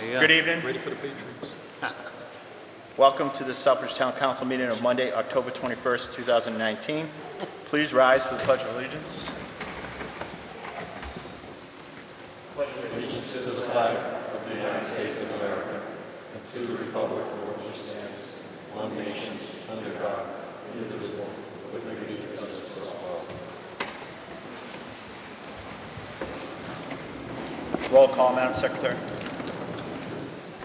Yeah. Good evening. Ready for the Patriots. Welcome to the Southbridge Town Council meeting of Monday, October 21st, 2019. Please rise for the Pledge of Allegiance. Allegiance to the flag of the United States of America and to the republic for which it stands, one nation, under God, indivisible, with liberty and justice for all. Roll call, Madam Secretary.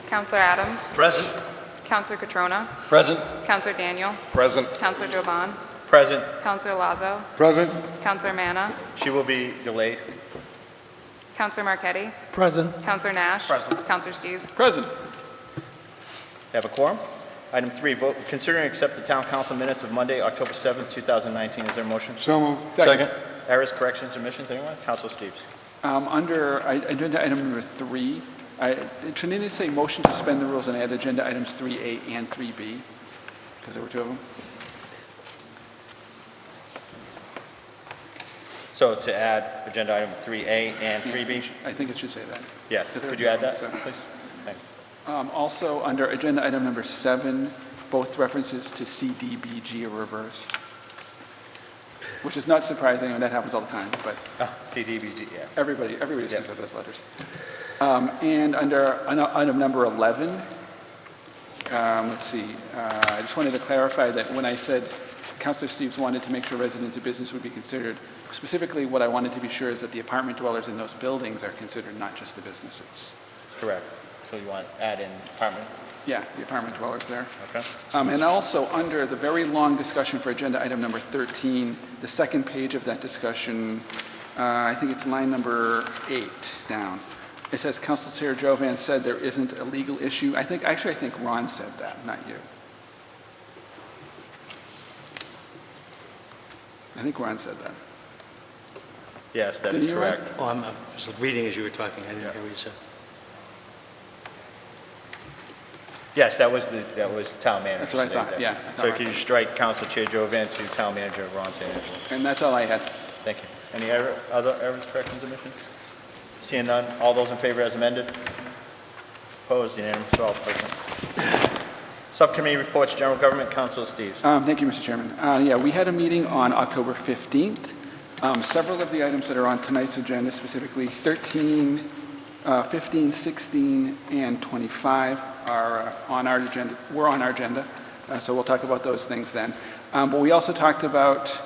Counselor Adams. Present. Counselor Catrona. Present. Counselor Daniel. Present. Counselor Joban. Present. Counselor Lazo. Present. Counselor Manna. She will be delayed. Counselor Marchetti. Present. Counselor Nash. Present. Counselor Steves. Present. Have a quorum. Item 3, vote considering accept the Town Council minutes of Monday, October 7th, 2019. Is there a motion? So moved. Second. Errors, corrections, omissions, anyone? Councilor Steves. Under agenda item number 3, shouldn't it say motion to suspend the rules and add agenda items 3A and 3B? Because there were 2 of them. So to add agenda item 3A and 3B? I think it should say that. Yes. Is there Could a you add that, so- please? Thank you. Also, under agenda item number 7, both references to CDBG are reversed, which is not surprising. I mean, that happens all the time, but Oh, CDBG, yes. everybody Yeah. screws up those letters. And under item number 11, let's see, I just wanted to clarify that when I said Councilor Steves wanted to make sure residents of business would be considered, specifically what I wanted to be sure is that the apartment dwellers in those buildings are considered, not just the businesses. Correct. So you want to add in apartment? Yeah, the apartment dwellers there. Okay. And also, under the very long discussion for agenda item number 13, the second page of that discussion, I think it's line number 8 down. It says, Council Chair Jovan said there isn't a legal issue. I think Ron said that, not you. I think Ron said that. Yes, that is Didn't you, Ron? correct. Oh, I was reading as you were talking. I didn't hear what you said. Yes, that was town manager. That's what I stated thought, that. yeah, I thought So I could you thought- strike Council Chair Jovan to town manager Ron St. Angelo? And that's all I had. Thank you. Any other errors, corrections, omissions? Seeing none, all those in favor as amended? Opposed, unanimous, all present. Subcommittee reports, General Government, Councilor Steves. Thank you, Mr. Chairman. Yeah, we had a meeting on October 15th. Several of the items that are on tonight's agenda, specifically 13, 15, 16, and 25 are on our agenda, so we'll talk about those things then. But we also talked about,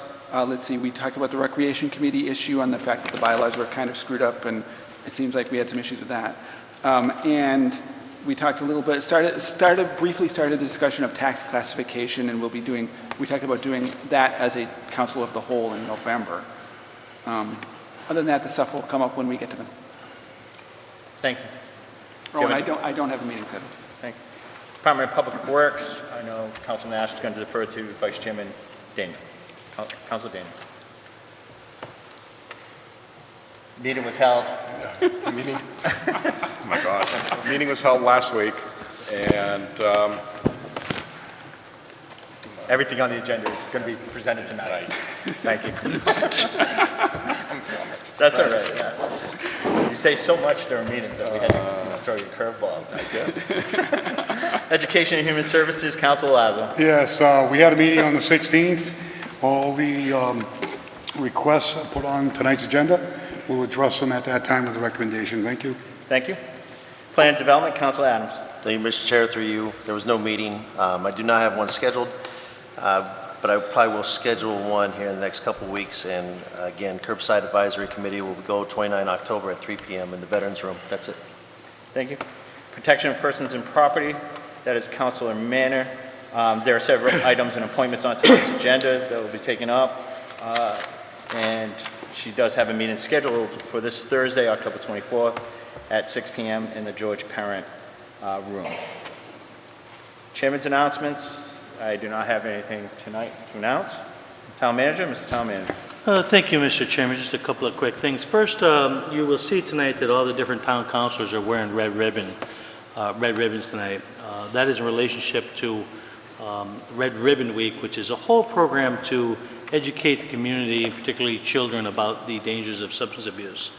we talked about the Recreation Committee issue on the fact that the bylaws were kind of screwed up, and it seems like we had some issues with that. And we talked a little bit, briefly started the discussion of tax classification, and we talked about doing that as a council of the whole in November. Other than that, the stuff will come up when we get to them. Thank you. Oh, and I don't have a meeting scheduled. Thank you. Department of Public Works, I know Council Nash is going to defer to Vice Chairman Daniel. Councilor Daniel. Meeting was held. Meeting? Oh my God. Meeting was held last week, and Everything on the agenda is going to be presented tonight. Thank you. That's all right. Yeah. You say so much during meetings that we had to throw you a curveball. I guess. Education and Human Services, Councilor Lazo. Yes, we had a meeting on the 16th. All the requests put on tonight's agenda, we'll address them at that time with a recommendation. Thank you. Thank you. Plan and Development, Councilor Adams. Thank you, Mr. Chair, through you. There was no meeting. I do not have one scheduled, but I probably will schedule one here in the next couple of weeks. And again, Curbside Advisory Committee will go 29 October at 3 p.m. in the Veterans Room. That's it. Thank you. Protection of Persons and Property, that is Councilor Manner. There are several items and appointments on tonight's agenda that will be taken up. And she does have a meeting scheduled for this Thursday, October 24th at 6 p.m. in the George Parent room. Chairman's announcements. I do not have anything tonight to announce. Town Manager, Mr. Town Manager. Thank you, Mr. Chairman. Just a couple of quick things. First, you will see tonight that all the different town councilors are wearing red ribbons tonight. That is in relationship to Red Ribbon Week, which is a whole program to educate the community, particularly children, about the dangers of substance abuse.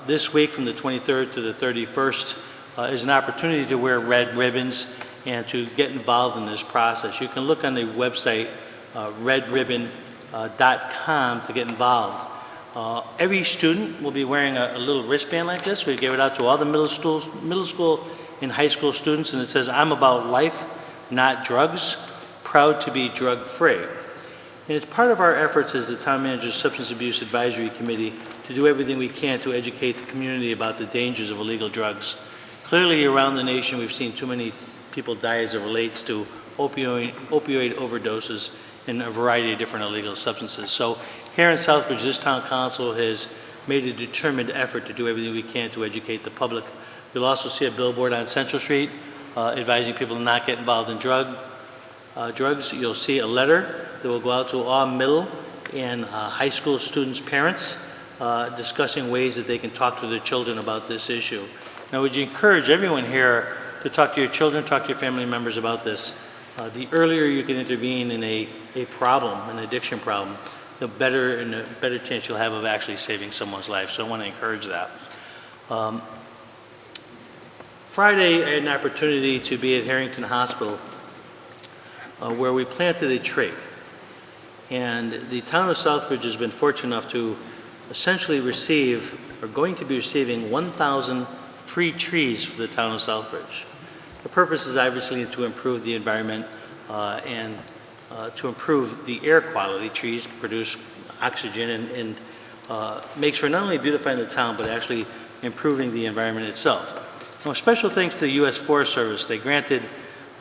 This week, from the 23rd to the 31st, is an opportunity to wear red ribbons and to get involved in this process. You can look on the website, redribbon.com, to get involved. Every student will be wearing a little wristband like this. We give it out to all the middle school and high school students, and it says, "I'm about life, not drugs, proud to be drug-free." And it's part of our efforts as the Town Manager's Substance Abuse Advisory Committee to do everything we can to educate the community about the dangers of illegal drugs. Clearly, around the nation, we've seen too many people die as it relates to opioid overdoses and a variety of different illegal substances. So here in Southbridge, this Town Council has made a determined effort to do everything we can to educate the public. You'll also see a billboard on Central Street advising people to not get involved in drugs. You'll see a letter that will go out to all middle and high school students' parents discussing ways that they can talk to their children about this issue. Now, would you encourage everyone here to talk to your children, talk to your family members about this? The earlier you can intervene in a problem, an addiction problem, the better chance you'll have of actually saving someone's life. So I want to encourage that. Friday, I had an opportunity to be at Harrington Hospital where we planted a tree. And the town of Southbridge has been fortunate enough to essentially receive, or going to be receiving, 1,000 free trees for the town of Southbridge. The purpose is obviously to improve the environment and to improve the air quality. Trees produce oxygen and makes for not only beautifying the town, but actually improving the environment itself. Now, special thanks to the U.S. Forest Service. They granted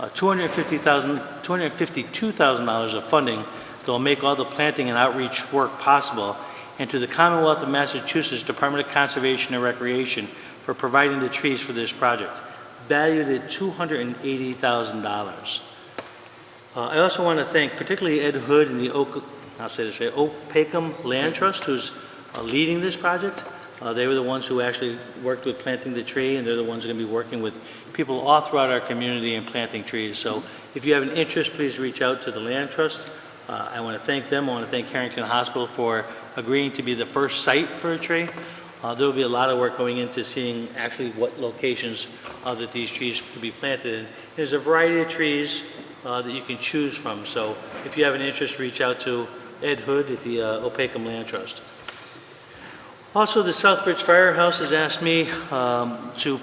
$252,000 of funding that will make all the planting and outreach work possible, and to the Commonwealth of Massachusetts Department of Conservation and Recreation for providing the trees for this project, valued at $280,000. I also want to thank particularly Ed Hood and the Opakam Land Trust, who's leading this project. They were the ones who actually worked with planting the tree, and they're the ones who are going to be working with people all throughout our community in planting trees. So if you have an interest, please reach out to the Land Trust. I want to thank them. I want to thank Harrington Hospital for agreeing to be the first site for a tree. There will be a lot of work going into seeing actually what locations that these trees could be planted in. There's a variety of trees that you can choose from. So if you have an interest, reach out to Ed Hood at the Opakam Land Trust. Also, the Southbridge Firehouse has asked me to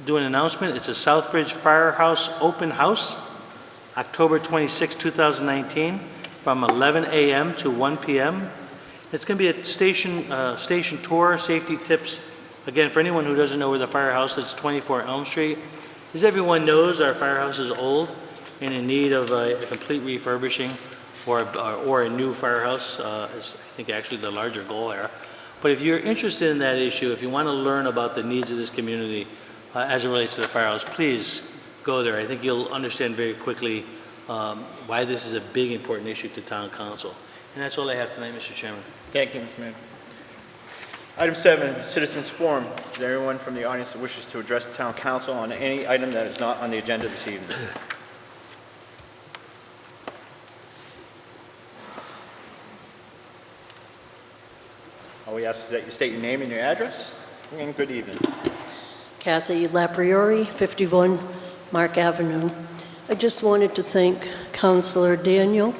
do an announcement. It's a Southbridge Firehouse Open House, October 26, 2019, from 11 a.m. to 1 p.m. It's going to be a station tour, safety tips. Again, for anyone who doesn't know where the firehouse is, 24 Elm Street. As everyone knows, our firehouse is old and in need of a complete refurbishing or a new firehouse is, I think, actually the larger goal there. But if you're interested in that issue, if you want to learn about the needs of this community as it relates to the firehouse, please go there. I think you'll understand very quickly why this is a big, important issue to Town Council. And that's all I have tonight, Mr. Chairman. Thank you, Mr. Mayor. Item 7, Citizens Forum. Is there anyone from the audience that wishes to address the Town Council on any item that is not on the agenda this evening? All we ask is that you state your name and your address, and good evening. Kathy Lapriori, 51 Mark Avenue. I just wanted to thank Councilor Daniel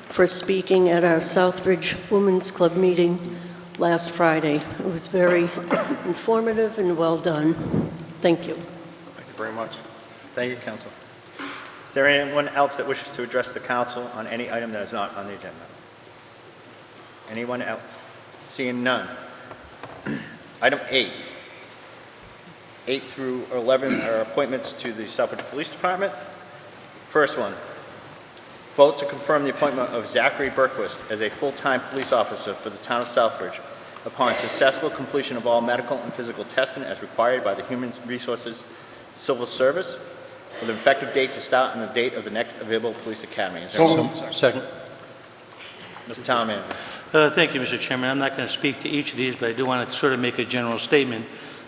for speaking at our Southbridge Women's Club meeting last Friday. It was very informative and well done. Thank you. Thank you very much. Thank you, Council. Is there anyone else that wishes to address the Council on any item that is not on the agenda? Anyone else? Seeing none. Item 8. 8 through 11 are appointments to the Southbridge Police Department. First one, vote to confirm the appointment of Zachary Berquist as a full-time police officer for the town of Southbridge upon successful completion of all medical and physical testing as required by the Human Resources Civil Service, with an effective date to start on the date of the next available police academy. Is there a Second. Mr. Town Manager. Thank you, Mr. Chairman. I'm not going to speak to each of these, but I do want to sort of make a general statement.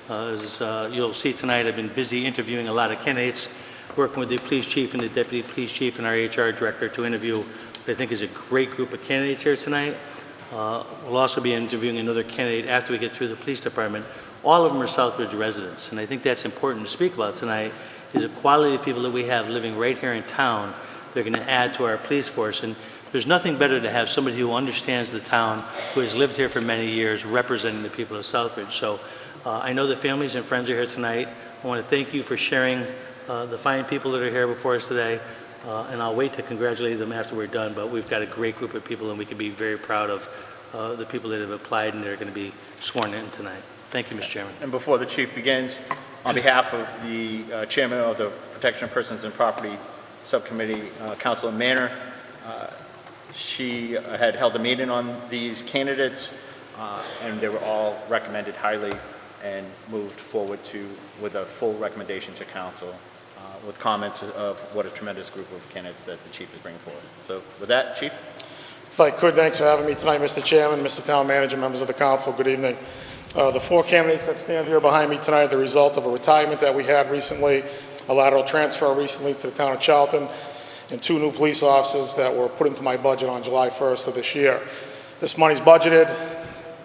As you'll see tonight, I've been busy interviewing a lot of candidates, working with the police chief and the deputy police chief and our HR director to interview what I think is a great group of candidates here tonight. We'll also be interviewing another candidate after we get through the police department. All of them are Southbridge residents, and I think that's important to speak about tonight, is the quality of people that we have living right here in town. They're going to add to our police force, and there's nothing better to have somebody who understands the town, who has lived here for many years, representing the people of Southbridge. So I know the families and friends are here tonight. I want to thank you for sharing the fine people that are here before us today, and I'll wait to congratulate them after we're done, but we've got a great group of people, and we can be very proud of the people that have applied and they're going to be sworn in tonight. Thank you, Mr. Chairman. And before the chief begins, on behalf of the chairman of the Protection of Persons and Property Subcommittee, Councilor Manor, she had held a meeting on these candidates, and they were all recommended highly and moved forward with a full recommendation to council, with comments of what a tremendous group of candidates that the chief is bringing forward. So with that, chief. If I could, thanks for having me tonight, Mr. Chairman, Mr. Town Manager, members of the council, good evening. The 4 candidates that stand here behind me tonight are the result of a retirement that we had recently, a lateral transfer recently to the town of Charlton, and 2 new police officers that were put into my budget on July 1st of this year. This money's budgeted.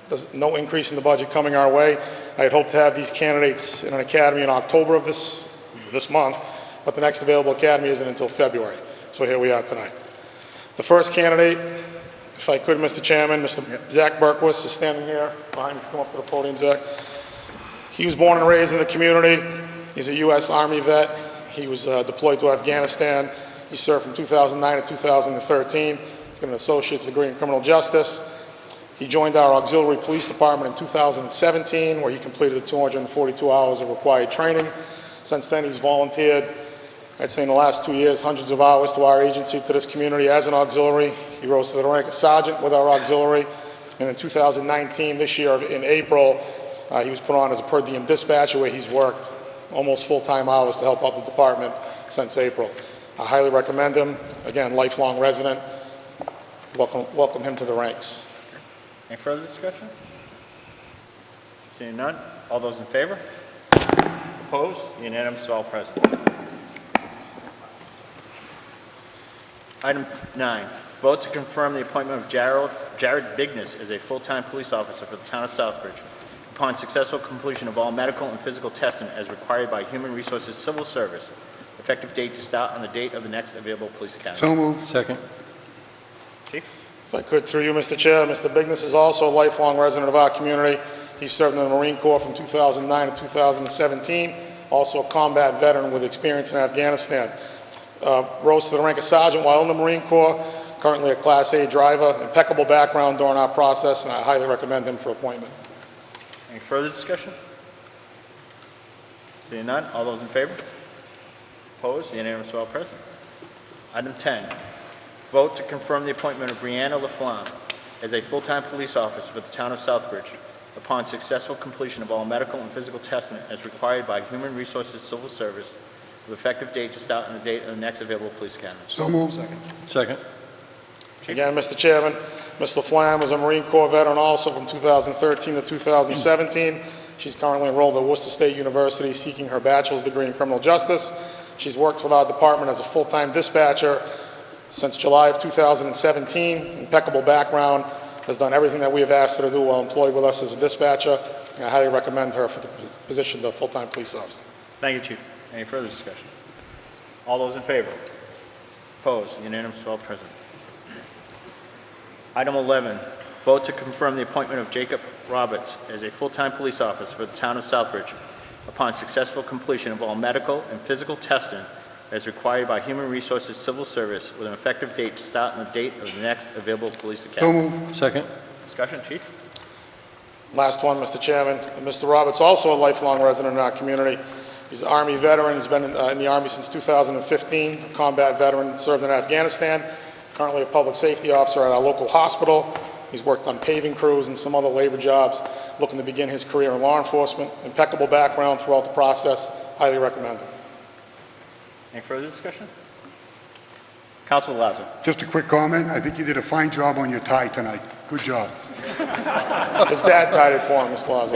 There's no increase in the budget coming our way. I had hoped to have these candidates in an academy in October of this month, but the next available academy isn't until February. So here we are tonight. The first candidate, if I could, Mr. Chairman, Mr. Zach Berquist is standing here behind me. Come up to the podium, Zach. He was born and raised in the community. He's a U.S. Army vet. He was deployed to Afghanistan. He served from 2009 to 2013. He's got an associate's degree in criminal justice. He joined our auxiliary police department in 2017, where he completed the 242 hours of required training. Since then, he's volunteered, I'd say in the last 2 years, hundreds of hours to our agency, to this community as an auxiliary. He rose to the rank of sergeant with our auxiliary. And in 2019, this year in April, he was put on as a per diem dispatcher, where he's worked almost full-time hours to help out the department since April. I highly recommend him. Again, lifelong resident. Welcome him to the ranks. Any further discussion? Seeing none, all those in favor? Opposed? Unanimous, all present. Item 9, vote to confirm the appointment of Jared Bigness as a full-time police officer for the town of Southbridge upon successful completion of all medical and physical testing as required by Human Resources Civil Service. Effective date to start on the date of the next available police academy. So moved. Second. Chief? If I could, through you, Mr. Chair, Mr. Bigness is also a lifelong resident of our community. He served in the Marine Corps from 2009 to 2017, also a combat veteran with experience in Afghanistan. Rose to the rank of sergeant while in the Marine Corps, currently a Class A driver, impeccable background during our process, and I highly recommend him for appointment. Any further discussion? Seeing none, all those in favor? Opposed? Unanimous, all present. Item 10, vote to confirm the appointment of Brianna LaFlamme as a full-time police officer for the town of Southbridge upon successful completion of all medical and physical testing as required by Human Resources Civil Service, with effective date to start on the date of the next available police academy. So moved. Second. Again, Mr. Chairman, Ms. LaFlamme was a Marine Corps veteran also from 2013 to 2017. She's currently enrolled at Worcester State University seeking her bachelor's degree in criminal justice. She's worked with our department as a full-time dispatcher since July of 2017. Impeccable background, has done everything that we have asked her to do while employed with us as a dispatcher, and I highly recommend her for the position of full-time police officer. Thank you, Chief. Any further discussion? All those in favor? Opposed? Unanimous, all present. Item 11, vote to confirm the appointment of Jacob Roberts as a full-time police officer for the town of Southbridge upon successful completion of all medical and physical testing as required by Human Resources Civil Service, with an effective date to start on the date of the next available police So academy. moved. Second. Discussion, Chief? Last one, Mr. Chairman. Mr. Roberts, also a lifelong resident in our community. He's an Army veteran. He's been in the Army since 2015, a combat veteran, served in Afghanistan, currently a public safety officer at our local hospital. He's worked on paving crews and some other labor jobs, looking to begin his career in law enforcement. Impeccable background throughout the process. Highly recommend him. Any further discussion? Councilor Lazo. Just a quick comment. I think you did a fine job on your tie tonight. Good job. His dad tied it for him, Mr. Lazo.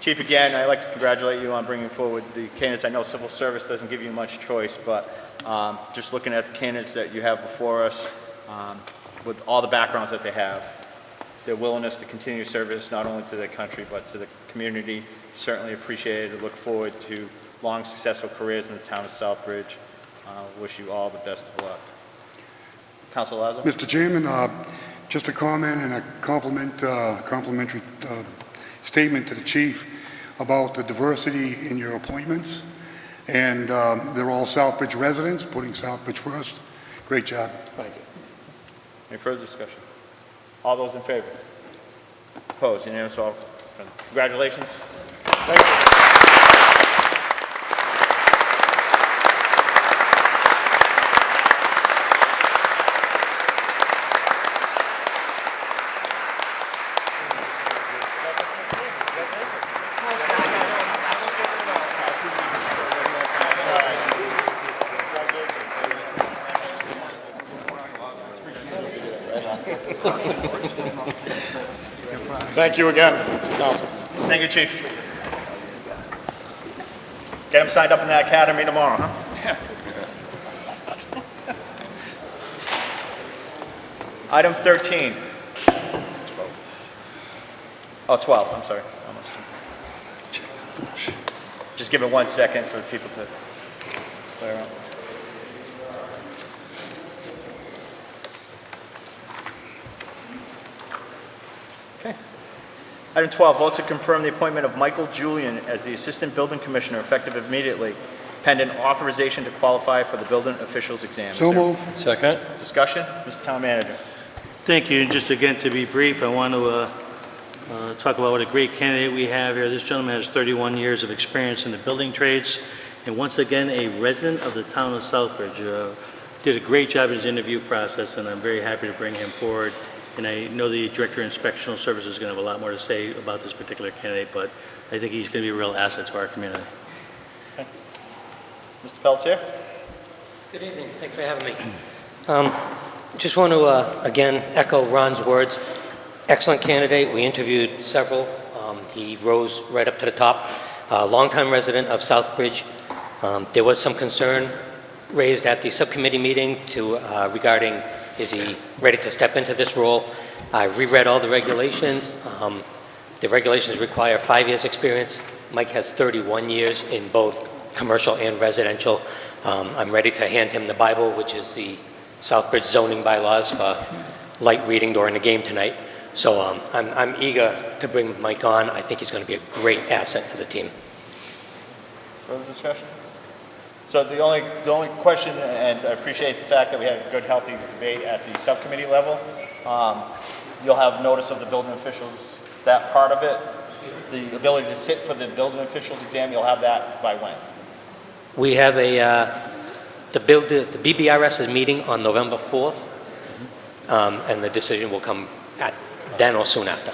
Chief, again, I'd like to congratulate you on bringing forward the candidates. I know civil service doesn't give you much choice, but just looking at the candidates that you have before us, with all the backgrounds that they have, their willingness to continue service not only to their country but to the community. Certainly appreciate it. Look forward to long, successful careers in the town of Southbridge. Wish you all the best of luck. Councilor Lazo? Mr. Chairman, just a comment and a complimentary statement to the chief about the diversity in your appointments. And they're all Southbridge residents, putting Southbridge first. Great job. Thank you. Any further discussion? All those in favor? Opposed? Unanimous? All. Congratulations. Thank you. Thank you again, Mr. Council. Thank you, Chief. Get him signed up in that academy tomorrow, huh? Item 13. 12, I'm sorry. Just give it 1 second for people to clear out. Okay. Item 12, vote to confirm the appointment of Michael Julian as the Assistant Building Commissioner effective immediately, pending authorization to qualify for the building officials exam. So move. Second. Discussion? Mr. Town Manager. Thank you. And just again, to be brief, I want to talk about what a great candidate we have here. This gentleman has 31 years of experience in the building trades, and once again, a resident of the town of Southbridge. Did a great job in his interview process, and I'm very happy to bring him forward. And I know the Director of Inspectional Services is going to have a lot more to say about this particular candidate, but I think he's going to be a real asset to our community. Okay. Mr. Pelletier? Good evening. Thanks for having me. Just want to, again, echo Ron's words. Excellent candidate. We interviewed several. He rose right up to the top. Longtime resident of Southbridge. There was some concern raised at the subcommittee meeting regarding is he ready to step into this role. I reread all the regulations. The regulations require 5 years experience. Mike has 31 years in both commercial and residential. I'm ready to hand him the Bible, which is the Southbridge zoning bylaws for light reading during the game tonight. So I'm eager to bring Mike on. I think he's going to be a great asset to the team. Further discussion? So the only question, and I appreciate the fact that we had a good, healthy debate at the subcommittee level. You'll have notice of the building officials, that part of it. The ability to sit for the building officials exam, you'll have that by when? We have the BBRS is meeting on November 4th, and the decision will come at then or soon after.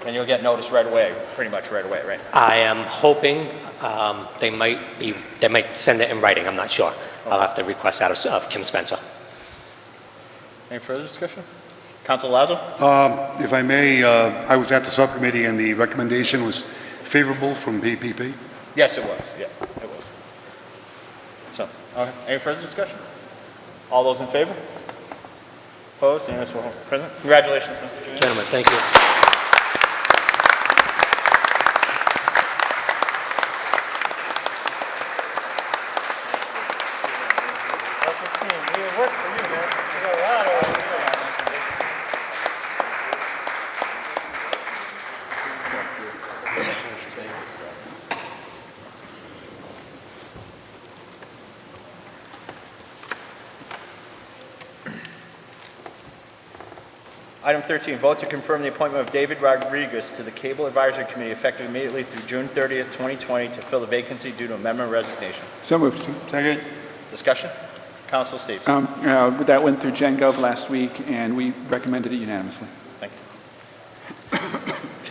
And you'll get notice right away, pretty much right away, right? I am hoping they might send it in writing. I'm not sure. I'll have to request that of Kim Spencer. Any further discussion? Councilor Lazo? If I may, I was at the subcommittee and the recommendation was favorable from BPP. Yes, it was. Yeah, it was. So, okay. Any further discussion? All those in favor? Opposed? Unanimous? Present. Congratulations, Mr. Junior. Gentlemen, thank you. Item 13, vote to confirm the appointment of David Rodriguez to the Cable Advisory Committee effective immediately through June 30th, 2020 to fill the vacancy due to amendment resignation. So moved. Second. Discussion? Council Steves. That went through GenGov last week, and we recommended it unanimously. Thank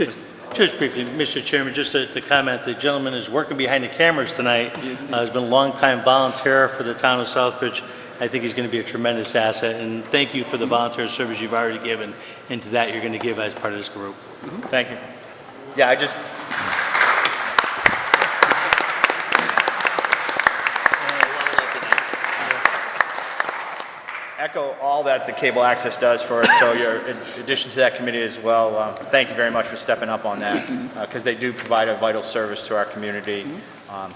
you. Just briefly, Mr. Chairman, just to comment, the gentleman is working behind the cameras tonight. Has been a long-time volunteer for the town of Southbridge. I think he's going to be a tremendous asset, and thank you for the volunteer service you've already given, and to that you're going to give as part of this group. Thank you. Yeah, I just... Echo all that the cable access does for us, so you're in addition to that committee as well. Thank you very much for stepping up on that, because they do provide a vital service to our community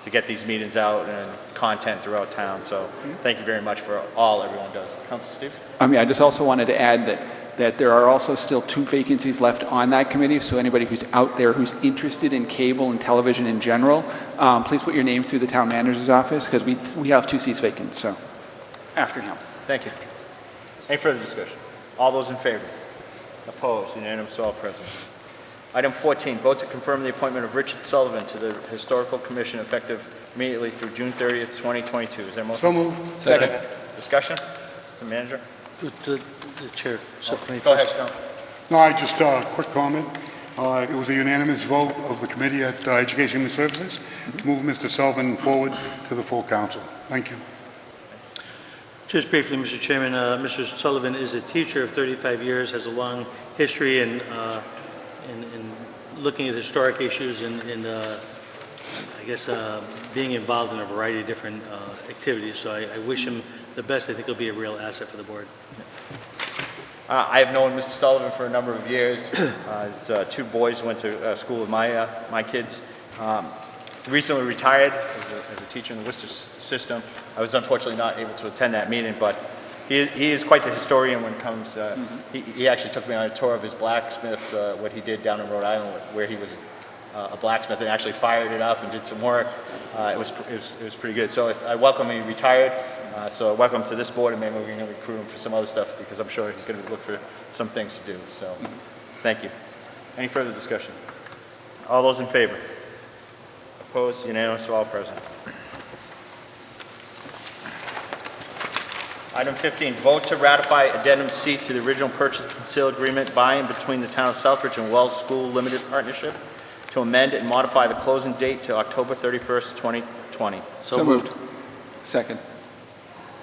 to get these meetings out and content throughout town. So thank you very much for all everyone does. Councilor Steve? I just also wanted to add that there are also still 2 vacancies left on that committee, so anybody who's out there who's interested in cable and television in general, please put your name through the town manager's office, because we have 2 seats vacant, so after him. Thank you. Any further discussion? All those in favor? Opposed? Unanimous, all present. Item 14, vote to confirm the appointment of Richard Sullivan to the Historical Commission effective immediately through June 30th, 2022. Is there a motion? So moved. Second. Discussion? Mr. Manager? The chair, subcommittee Go ahead, first. Council. No, just a quick comment. It was a unanimous vote of the Committee at Education and Services to move Mr. Sullivan forward to the full council. Thank you. Just briefly, Mr. Chairman, Mr. Sullivan is a teacher of 35 years, has a long history in looking at historic issues and I guess being involved in a variety of different activities. So I wish him the best. I think he'll be a real asset for the board. I have known Mr. Sullivan for a number of years. His 2 boys went to school with my kids. He recently retired as a teacher in the Worcester system. I was unfortunately not able to attend that meeting, but he is quite the historian when it comes. He actually took me on a tour of his blacksmith, what he did down in Rhode Island, where he was a blacksmith and actually fired it up and did some work. It was pretty good. So I welcome him. He retired. So welcome to this board, and maybe we're going to recruit him for some other stuff, because I'm sure he's going to look for some things to do. So thank you. Any further discussion? All those in favor? Opposed? Unanimous, all present. Item 15, vote to ratify Addendum C to the original purchase and sale agreement by and between the town of Southbridge and Wells School Limited Partnership to amend and modify the closing date to October 31st, 2020. So moved. Second.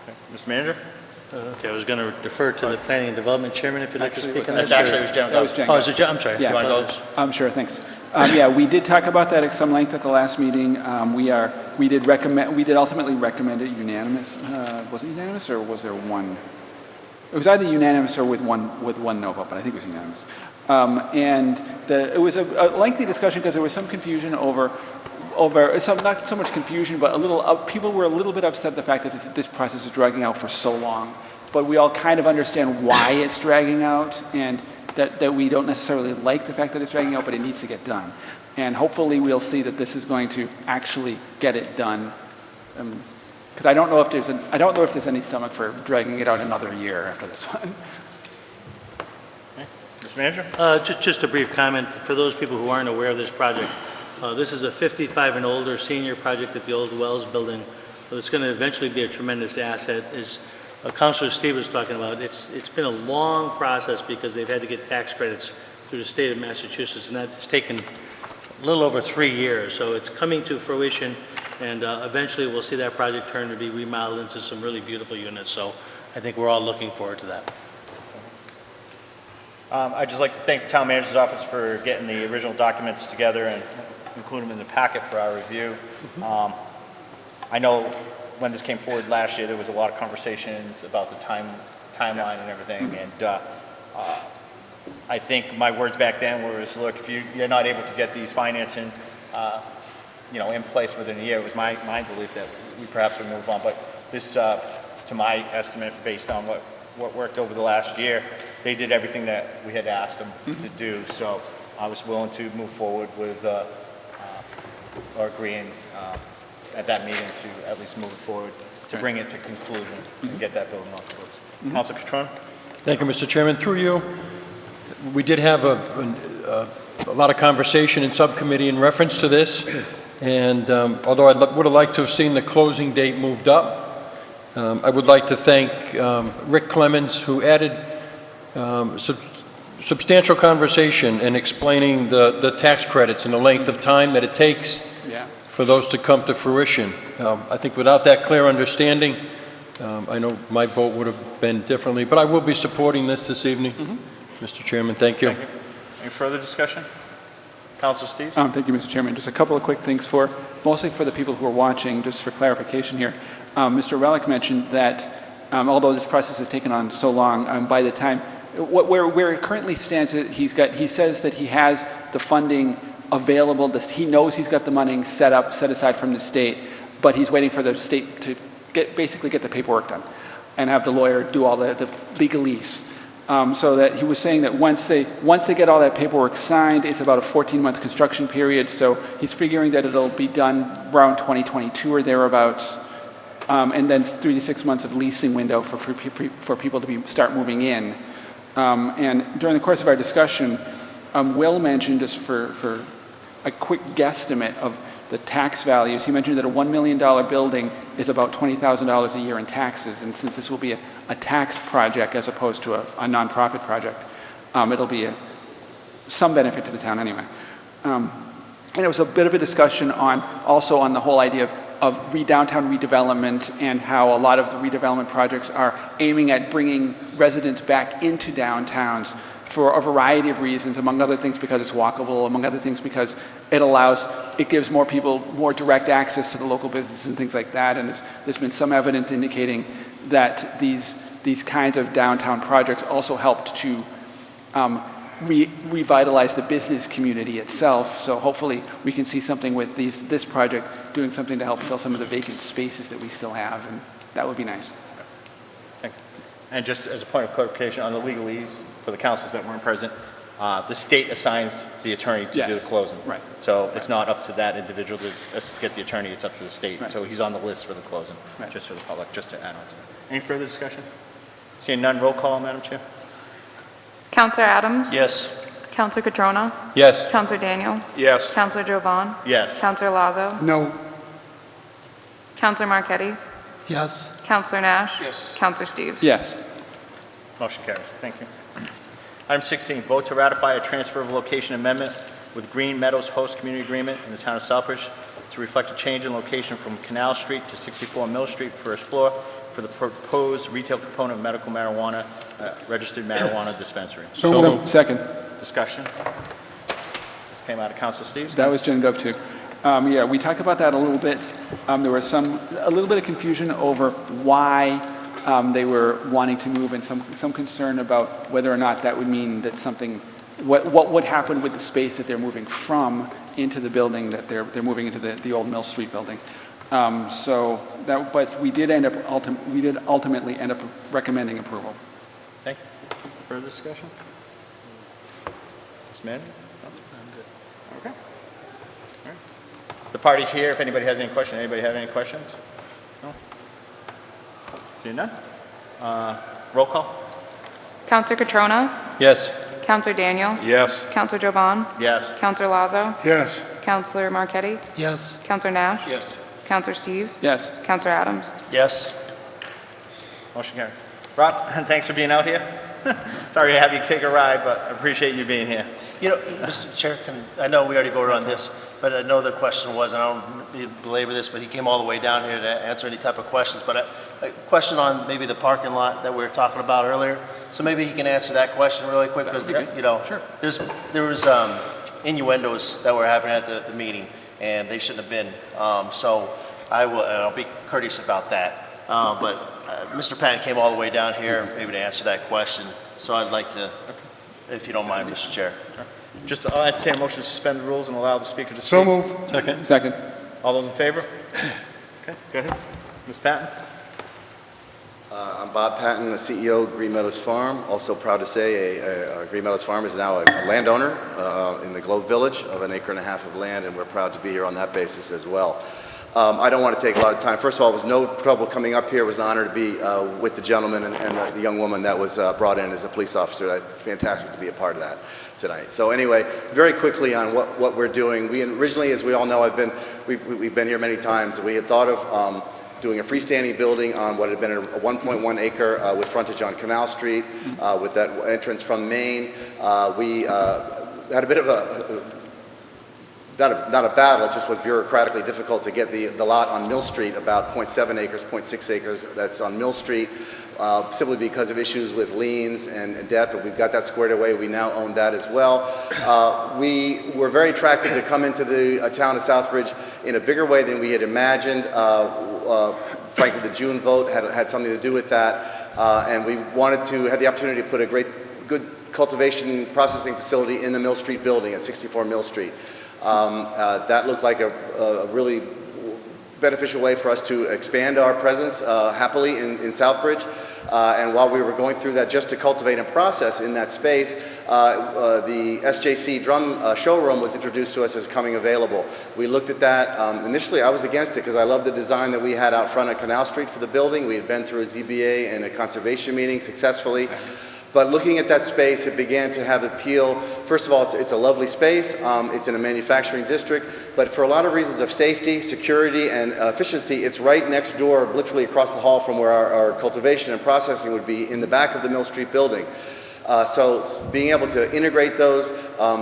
Okay. Mr. Manager? Okay, I was going to defer to the Planning and Development Chairman if you'd like to speak on this. That's actually, it was General That was Government. Jen. Oh, is it, I'm sorry. Yeah. You want to go? I'm sure, thanks. Yeah, we did talk about that at some length at the last meeting. We did ultimately recommend it unanimous. Was it unanimous, or was there one? It was either unanimous or with one no vote, but I think it was unanimous. It was a lengthy discussion because there was some confusion over some, not so much confusion, but people were a little bit upset at the fact that this process is dragging out for so long. But we all kind of understand why it's dragging out, and that we don't necessarily like the fact that it's dragging out, but it needs to get done. And hopefully we'll see that this is going to actually get it done. Because I don't know if there's any stomach for dragging it out another year after this one. Okay. Mr. Manager? Just a brief comment for those people who aren't aware of this project. This is a 55 and older senior project at the old Wells building. So it's going to eventually be a tremendous asset. As Councilor Steve was talking about, it's been a long process because they've had to get tax credits through the state of Massachusetts, and that's taken a little over 3 years. So it's coming to fruition, and eventually we'll see that project turn to be remodeled into some really beautiful units. So I think we're all looking forward to that. I'd just like to thank the town manager's office for getting the original documents together and include them in the packet for our review. I know when this came forward last year, there was a lot of conversations about the timeline and everything, and I think my words back then were, look, if you're not able to get these financing, in place within a year, it was my belief that we perhaps would move on. But this, to my estimate, based on what worked over the last year, they did everything that we had asked them to do. So I was willing to move forward with, or agreeing at that meeting to at least move it forward, to bring it to conclusion and get that building off the books. Councilor Catron? Thank you, Mr. Chairman. Through you, we did have a lot of conversation in subcommittee in reference to this, and although I would have liked to have seen the closing date moved up, I would like to thank Rick Clemens, who added substantial conversation in explaining the tax credits and the length of time that it takes for those to come to fruition. I think without that clear understanding, I know my vote would have been differently, but I will be supporting this evening. Mr. Chairman, thank you. Thank you. Any further discussion? Councilor Steves? Thank you, Mr. Chairman. Just a couple of quick things mostly for the people who are watching, just for clarification here. Mr. Relic mentioned that although this process has taken on so long, by the time, where it currently stands, he says that he has the funding available, he knows he's got the money set aside from the state, but he's waiting for the state to basically get the paperwork done and have the lawyer do all the legalese. So that he was saying that once they get all that paperwork signed, it's about a 14-month construction period. So he's figuring that it'll be done around 2022 or thereabouts, and then 3 to 6 months of leasing window for people to start moving in. And during the course of our discussion, Will mentioned, just for a quick guesstimate of the tax values, he mentioned that a $1 million building is about $20,000 a year in taxes, and since this will be a tax project as opposed to a nonprofit project, it'll be some benefit to the town anyway. And it was a bit of a discussion also on the whole idea of downtown redevelopment and how a lot of the redevelopment projects are aiming at bringing residents back into downtowns for a variety of reasons, among other things because it's walkable, among other things because it gives more people more direct access to the local businesses and things like that. And there's been some evidence indicating that these kinds of downtown projects also helped to revitalize the business community itself. So hopefully we can see something with this project doing something to help fill some of the vacant spaces that we still have, and that would be nice. Thank you. And just as a point of clarification on the legalese, for the councils that weren't present, the state assigns the attorney to do the closing. Right. So it's not up to that individual to get the attorney, it's up to the state. Right. So he's on the list for the closing, Right. just for the public, just to add on to that. Any further discussion? Seeing none, roll call, Madam Chair. Counselor Adams? Yes. Counselor Catrona? Yes. Counselor Daniel? Yes. Counselor Jovan? Yes. Counselor Lazo? No. Counselor Marquetti? Yes. Counselor Nash? Yes. Counselor Steves? Yes. Motion carries. Thank you. Item 16, vote to ratify a transfer of location amendment with Green Meadows Host Community Agreement in the town of Southbridge to reflect a change in location from Canal Street to 64 Mill Street, first floor, for the proposed retail component of medical marijuana, registered marijuana dispensary. So second. Discussion. This came out of Council Steves. That was Gen Gov too. Yeah, we talked about that a little bit. There was a little bit of confusion over why they were wanting to move, and some concern about whether or not that would mean that what would happen with the space that they're moving from into the building that they're moving into the old Mill Street building. But we did ultimately end up recommending approval. Thank you. Further discussion? Ms. Manning? No? Okay. All right. The party's here. If anybody has any questions, anybody have any questions? No? Seeing none? Roll call? Counselor Catrona? Yes. Counselor Daniel? Yes. Counselor Jovan? Yes. Counselor Lazo? Yes. Counselor Marquetti? Yes. Counselor Nash? Yes. Counselor Steves? Yes. Counselor Adams? Yes. Motion carried. Rob, thanks for being out here. Sorry to have you take a ride, but I appreciate you being here. You know, Mr. Chair, I know we already voted on this, but I know the question was, and I don't mean to belabor this, but he came all the way down here to answer any type of questions, but a question on maybe the parking lot that we were talking about earlier. So maybe he can answer that question really quick, because, you know, Sure. there was innuendos that were happening at the meeting, and they shouldn't have been. So I'll be courteous about that. But Mr. Patton came all the way down here maybe to answer that question. So I'd like to, if you don't mind, Mr. Chair. Just, I'll entertain a motion to suspend the rules and allow the speaker to speak. So move. Second. All those in favor? Okay, go ahead. Ms. Patton? I'm Bob Patton, the CEO of Green Meadows Farm. Also proud to say Green Meadows Farm is now a landowner in the Globe Village of 1.5 acres of land, and we're proud to be here on that basis as well. I don't want to take a lot of time. First of all, it was no trouble coming up here. It was an honor to be with the gentleman and the young woman that was brought in as a police officer. It's fantastic to be a part of that tonight. So anyway, very quickly on what we're doing. We originally, as we all know, we've been here many times. We had thought of doing a freestanding building on what had been a 1.1 acre with frontage on Canal Street with that entrance from Maine. We had a bit of not a battle, it just was bureaucratically difficult to get the lot on Mill Street, about 0.7 acres, 0.6 acres that's on Mill Street, simply because of issues with liens and debt, but we've got that squared away. We now own that as well. We were very attracted to come into the town of Southbridge in a bigger way than we had imagined. frankly, the June vote had something to do with that. And we wanted to have the opportunity to put a good cultivation processing facility in the Mill Street building at 64 Mill Street. That looked like a really beneficial way for us to expand our presence happily in Southbridge. And while we were going through that just to cultivate and process in that space, the SJC drum showroom was introduced to us as coming available. We looked at that. Initially, I was against it because I loved the design that we had out front at Canal Street for the building. We had been through a ZBA and a conservation meeting successfully. But looking at that space, it began to have appeal. First of all, it's a lovely space. It's in a manufacturing district. But for a lot of reasons of safety, security, and efficiency, it's right next door, literally across the hall from where our cultivation and processing would be in the back of the Mill Street building. So being able to integrate those,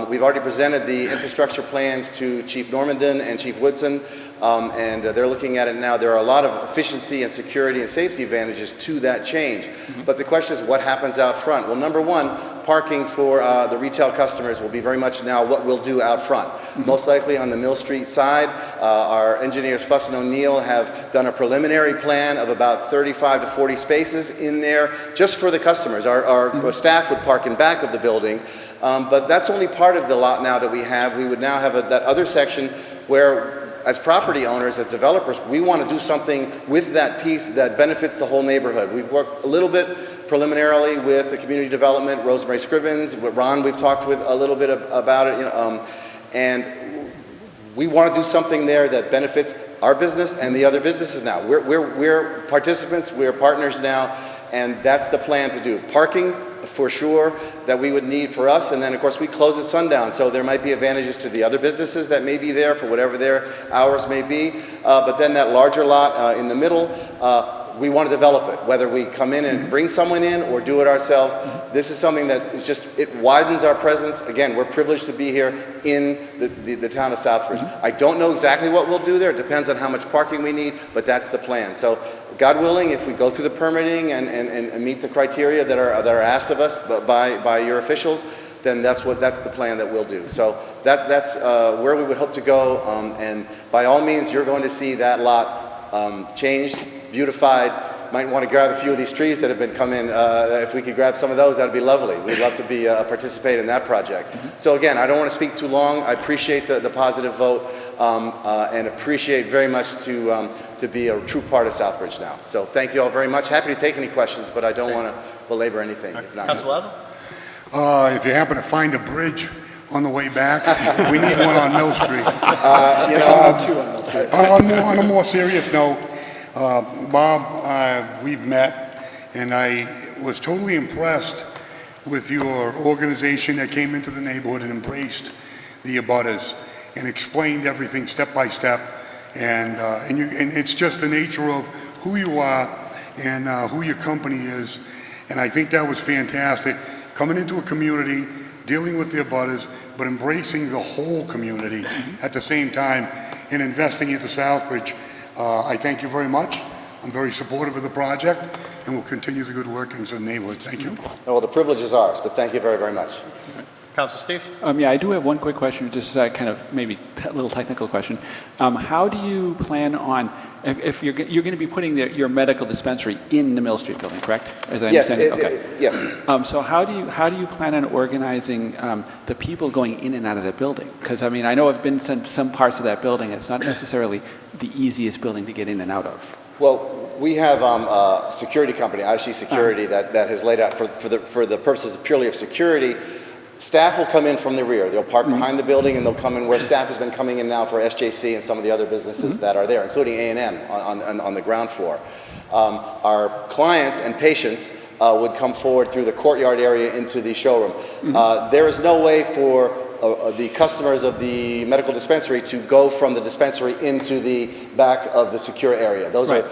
we've already presented the infrastructure plans to Chief Normandin and Chief Woodson, and they're looking at it now. There are a lot of efficiency and security and safety advantages to that change. But the question is, what happens out front? Well, number one, parking for the retail customers will be very much now what we'll do out front. Most likely on the Mill Street side, our engineers Fuss and O'Neill have done a preliminary plan of about 35 to 40 spaces in there just for the customers. Our staff would park in back of the building, but that's only part of the lot now that we have. We would now have that other section where, as property owners, as developers, we want to do something with that piece that benefits the whole neighborhood. We've worked a little bit preliminarily with the community development, Rosemary Scrivens, with Ron we've talked with a little bit about it, and we want to do something there that benefits our business and the other businesses now. We're participants, we're partners now, and that's the plan to do. Parking, for sure, that we would need for us, and then of course we close at sundown, so there might be advantages to the other businesses that may be there for whatever their hours may be, but then that larger lot in the middle, we want to develop it, whether we come in and bring someone in or do it ourselves. This is something that is just, it widens our presence. Again, we're privileged to be here in the town of Southbridge. I don't know exactly what we'll do there. It depends on how much parking we need, but that's the plan. So God willing, if we go through the permitting and meet the criteria that are asked of us by your officials, then that's the plan that we'll do. So that's where we would hope to go, and by all means, you're going to see that lot changed, beautified. Might want to grab a few of these trees that have been come in. If we could grab some of those, that'd be lovely. We'd love to be participate in that project. So again, I don't want to speak too long. I appreciate the positive vote, and appreciate very much to be a true part of Southbridge now. So thank you all very much. Happy to take any questions, but I don't want to belabor anything. If not, Councilor Lazo? If you happen to find a bridge on the way back, we need one on Mill Street. On a more serious note, Bob, we've met, and I was totally impressed with your organization that came into the neighborhood and embraced the abutters and explained everything step by step. And it's just the nature of who you are and who your company is. And I think that was fantastic. Coming into a community, dealing with the abutters, but embracing the whole community at the same time and investing into Southbridge. I thank you very much. I'm very supportive of the project, and we'll continue the good workings in the neighborhood. Thank you. Well, the privilege is ours, but thank you very, very much. Councilor Steve? Yeah, I do have one quick question, just kind of maybe a little technical question. How do you plan on, if you're going to be putting your medical dispensary in the Mill Street building, correct? As I understand it? Okay. Yes. So how do you plan on organizing the people going in and out of the building? Because I mean, I know I've been to some parts of that building. It's not necessarily the easiest building to get in and out of. Well, we have a security company, IC Security, that has laid out for the purposes purely of security. Staff will come in from the rear. They'll park behind the building, and they'll come in where staff has been coming in now for SJC and some of the other businesses that are there, including A&M on the ground floor. Our clients and patients would come forward through the courtyard area into the showroom. There is no way for the customers of the medical dispensary to go from the dispensary into the back of the secure area. Those are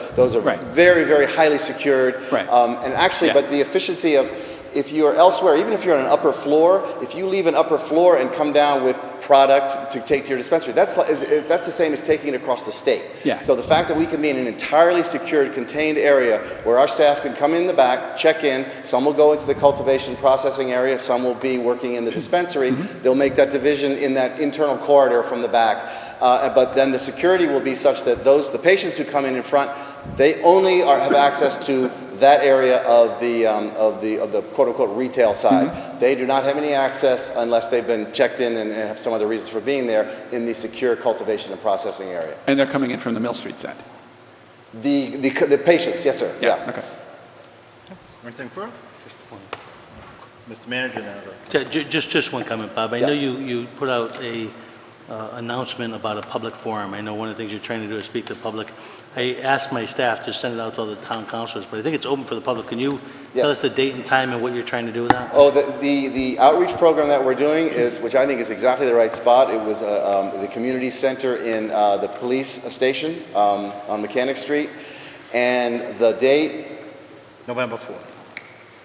very, very highly secured. And actually, but the efficiency of, if you're elsewhere, even if you're on an upper floor, if you leave an upper floor and come down with product to take to your dispensary, that's the same as taking it across the state. So the fact that we can be in an entirely secured, contained area where our staff can come in the back, check in, some will go into the cultivation processing area, some will be working in the dispensary, they'll make that division in that internal corridor from the back. But then the security will be such that the patients who come in front, they only have access to that area of the quote-unquote retail side. They do not have any access unless they've been checked in and have some other reasons for being there in the secure cultivation and processing area. And they're coming in from the Mill Street side? The patients, yes, sir. Yeah. Okay. Anything further? Mr. Manager now. Just one comment, Bob. I Yeah. know you put out a announcement about a public forum. I know one of the things you're trying to do is speak to the public. I asked my staff to send it out to all the town councilors, but I think it's open for the public. Can you tell us the date and time and what you're trying to do with that? Oh, the outreach program that we're doing is, which I think is exactly the right spot. It was the community center in the police station on Mechanic Street. And the date, November 4th.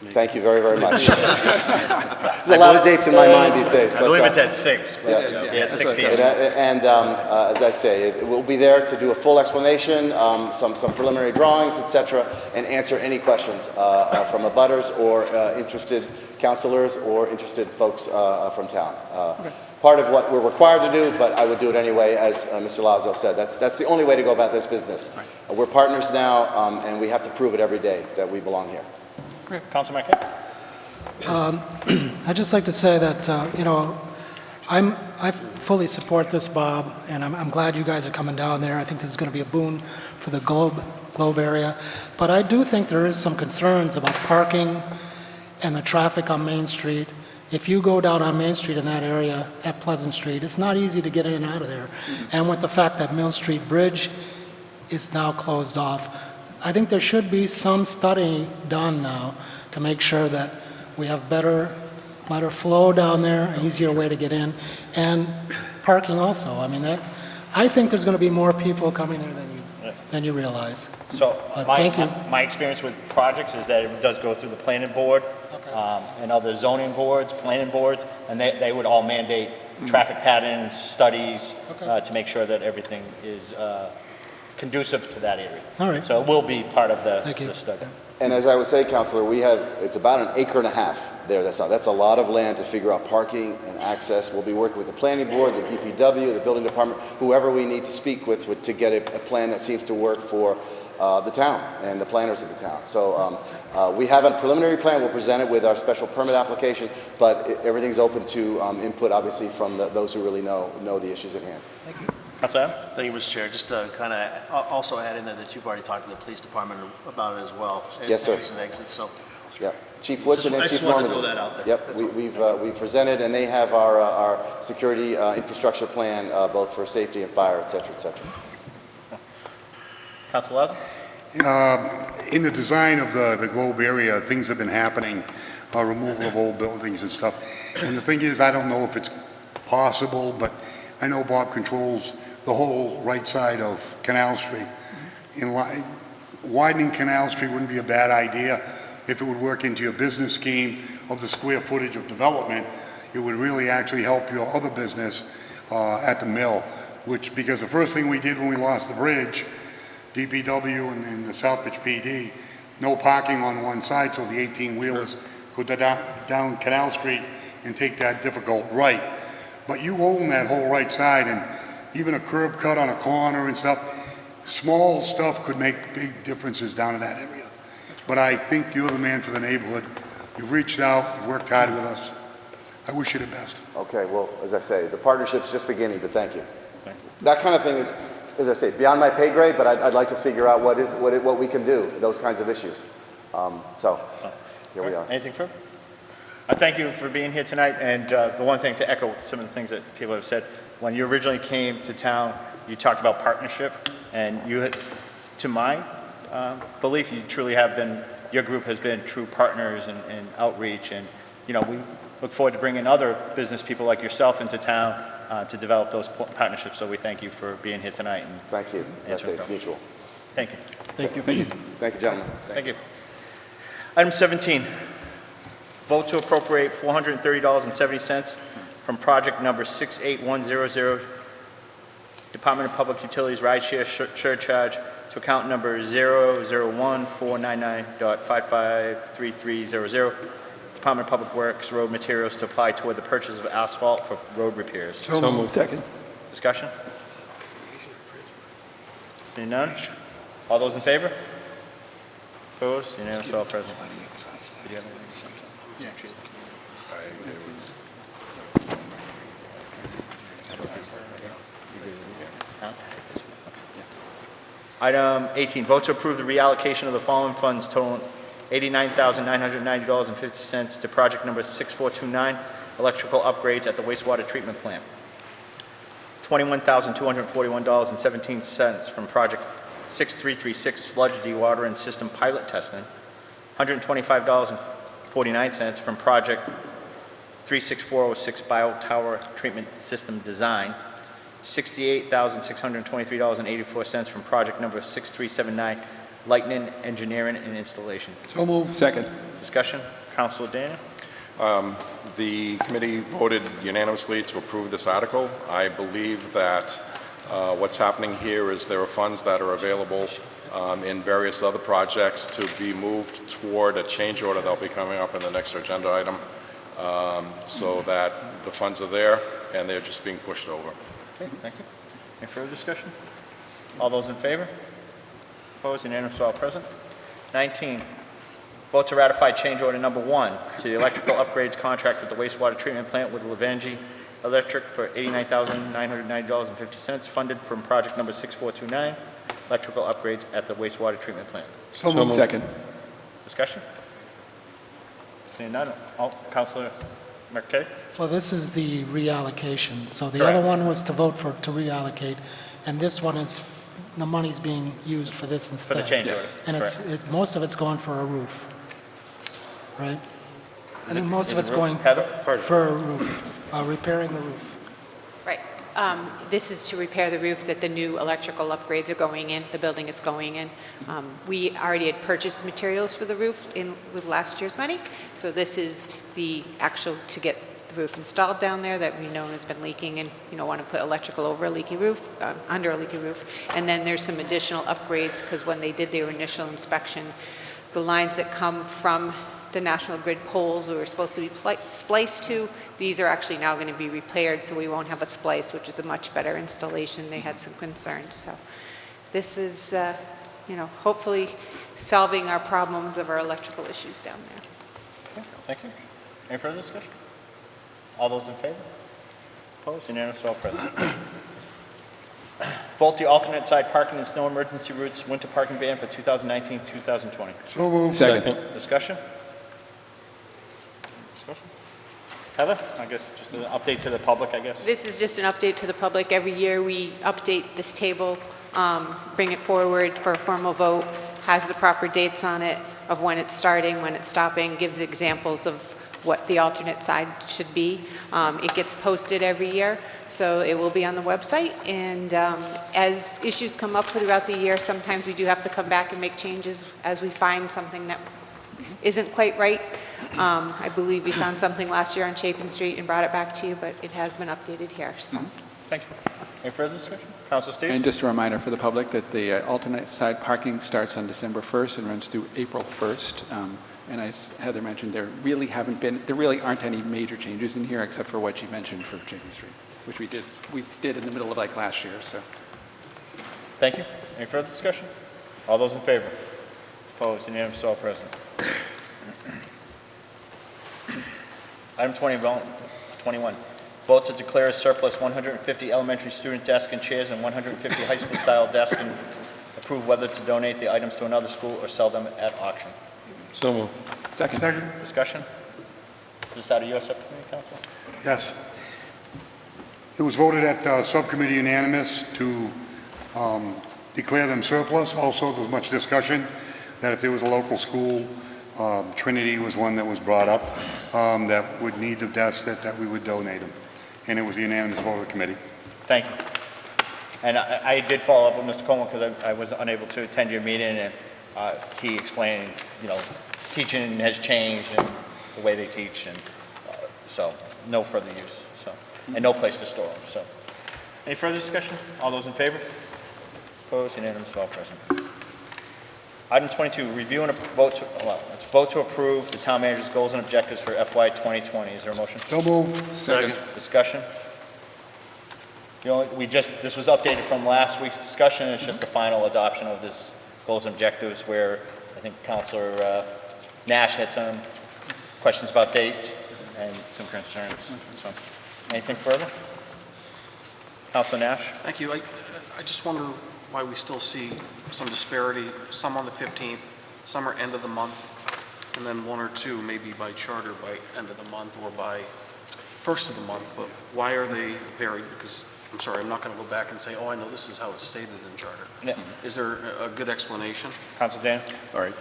thank you very, very much. There's a lot of dates in my mind these days. I believe it's at 6. Yeah, at 6 p.m. And as I say, we'll be there to do a full explanation, some preliminary drawings, etc., and answer any questions from abutters or interested counselors or interested folks from town. Part of what we're required to do, but I would do it anyway, as Mr. Lazo said. That's the only way to go about this business. We're partners now, and we have to prove it every day that we belong here. Great. Councilor Marquette? I'd just like to say that, I fully support this, Bob, and I'm glad you guys are coming down there. I think this is going to be a boon for the Globe area. But I do think there is some concerns about parking and the traffic on Main Street. If you go down on Main Street in that area at Pleasant Street, it's not easy to get in and out of there. And with the fact that Mill Street Bridge is now closed off, I think there should be some study done now to make sure that we have better flow down there, an easier way to get in, and parking also. I mean, I think there's going to be more people coming there than you realize. So thank you. my experience with projects is that it does go through the planning board and other zoning boards, planning boards, and they would all mandate traffic patterns, studies to make sure that everything is conducive to that area. All right. So it will be part of the study. And as I would say, Councilor, it's about an acre and a half there. That's a lot of land to figure out parking and access. We'll be working with the planning board, the DPW, the building department, whoever we need to speak with to get a plan that seems to work for the town and the planners of the town. So we have a preliminary plan. We'll present it with our special permit application, but everything's open to input, obviously, from those who really know the issues at hand. Thank you. Councilor? Thank you, Mr. Chair. Just to kind of also add in there that you've already talked to the police department about it as well. Yes, sir. Entries and exits, so. Yeah, Chief Woodson and Chief Norman. I just wanted to throw that out there. Yep, we've presented, and they have our security infrastructure plan, both for safety and fire, et cetera, et cetera. Councilor Lazo? In the design of the Globe area, things have been happening, removal of old buildings and stuff. And the thing is, I don't know if it's possible, but I know Bob controls the whole right side of Canal Street. Widening Canal Street wouldn't be a bad idea if it would work into your business scheme of the square footage of development. It would really actually help your other business at the mill, because the first thing we did when we lost the bridge, DPW and the Southbridge PD, no parking on one side so the 18-wheelers could go down Canal Street and take that difficult right. But you own that whole right side, and even a curb cut on a corner and stuff, small stuff could make big differences down in that area. But I think you're the man for the neighborhood. You've reached out, you've worked hard with us. I wish you the best. Okay, well, as I say, the partnership's just beginning, but thank you. That kind of thing is, as I say, beyond my pay grade, but I'd like to figure out what we can do, those kinds of issues. So, here we are. Anything further? I thank you for being here tonight, and the one thing to echo some of the things that people have said, when you originally came to town, you talked about partnership, and to my belief, you truly have been, your group has been true partners in outreach, and we look forward to bringing other business people like yourself into town to develop those partnerships, so we thank you for being here tonight. And thank you. That's it's mutual. Thank you. Thank you. Thank you, gentlemen. Thank you. Item 17. Vote to appropriate $430.70 from project number 68100, Department of Public Utilities rideshare surcharge to account number 001-499.553300, Department of Public Works road materials to apply toward the purchase of asphalt for road repairs. So moved. Second. Discussion? Seeing none? All those in favor? Opposed? Unanimous, all present. Did you have anything? Huh? Item 18, vote to approve the reallocation of the following funds totaling $89,990.50 to project number 6429, electrical upgrades at the wastewater treatment plant. $21,241.17 from project 6336, sludge dewatering system pilot testing. $125.49 from project 36406, biotower treatment system design. $68,623.84 from project number 6379, lightning engineering and installation. So moved. Second. Discussion, Councilor Daniel. The committee voted unanimously to approve this article. I believe that what's happening here is there are funds that are available in various other projects to be moved toward a change order that'll be coming up in the next agenda item, so that the funds are there and they're just being pushed over. Okay, thank you. Any further discussion? All those in favor? Opposed, unanimous, all present. 19, vote to ratify change order number 1 to the electrical upgrades contract at the wastewater treatment plant with Levangie Electric for $89,990.50, funded from project number 6429, electrical upgrades at the wastewater treatment plant. So moved. Second. Discussion? Seeing none, Councilor Marquetti? Well, this is the reallocation. So the Correct. other one was to vote for, to reallocate, and this one is, the money's being used for this For instead. the change order. And most of it's going for a roof, right? I think most of it's going Heather? for a roof, repairing the roof. Right. This is to repair the roof that the new electrical upgrades are going in, the building is going in. We already had purchased materials for the roof with last year's money, so this is the actual, to get the roof installed down there that we know has been leaking, and you don't want to put electrical over a leaky roof, under a leaky roof. And then there's some additional upgrades, because when they did their initial inspection, the lines that come from the National Grid poles we were supposed to be spliced to, these are actually now going to be repaired, so we won't have a splice, which is a much better installation. They had some concerns, so this is, hopefully solving our problems of our electrical issues down there. Okay, thank you. Any further discussion? All those in favor? Opposed? Unanimous, all present. Vote the alternate side parking and snow emergency routes winter parking ban for 2019-2020. So moved. Second. Discussion? Discussion? Heather, I guess just an update to the public, I guess. This is just an update to the public. Every year we update this table, bring it forward for a formal vote, has the proper dates on it of when it's starting, when it's stopping, gives examples of what the alternate side should be. It gets posted every year, so it will be on the website. And as issues come up throughout the year, sometimes we do have to come back and make changes as we find something that isn't quite right. I believe we found something last year on Chapin Street and brought it back to you, but it has been updated here, so. Thank you. Any further discussion? Councilor Steve? And just a reminder for the public that the alternate side parking starts on December 1st and runs through April 1st. And as Heather mentioned, there really aren't any major changes in here except for what she mentioned for Chapin Street, which we did in the middle of like last year, so. Thank you. Any further discussion? All those in favor? Opposed? Unanimous, all present. Item 21, vote to declare surplus 150 elementary student desks and chairs and 150 high school style desks, and approve whether to donate the items to another school or sell them at auction. So moved. Second. Discussion? Is this out of your subcommittee, Council? Yes. It was voted at subcommittee unanimous to declare them surplus. Also, there was much discussion that if there was a local school, Trinity was one that was brought up, that would need the desks, that we would donate them. And it was a unanimous vote of the committee. Thank you. And I did follow up with Mr. Coleman because I was unable to attend your meeting, and he explained, teaching has changed and the way they teach, and so no further use, and no place to store them. So, any further discussion? All those in favor? Opposed? Unanimous, all present. Item 22, review and vote to approve the town manager's goals and objectives for FY 2020. Is there a motion? So moved. Second. Discussion? This was updated from last week's discussion. It's just the final adoption of this goals and objectives, where I think Councilor Nash had some questions about dates and some concerns. So, anything further? Councilor Nash? Thank you. I just wonder why we still see some disparity, some on the 15th, some are end of the month, and then one or two maybe by charter by end of the month or by first of the month, but why are they varied? Because, I'm sorry, I'm not going to go back and say, oh, I know this is how it's stated in charter. Yeah. Is there a good explanation? Councilor Dan? All right.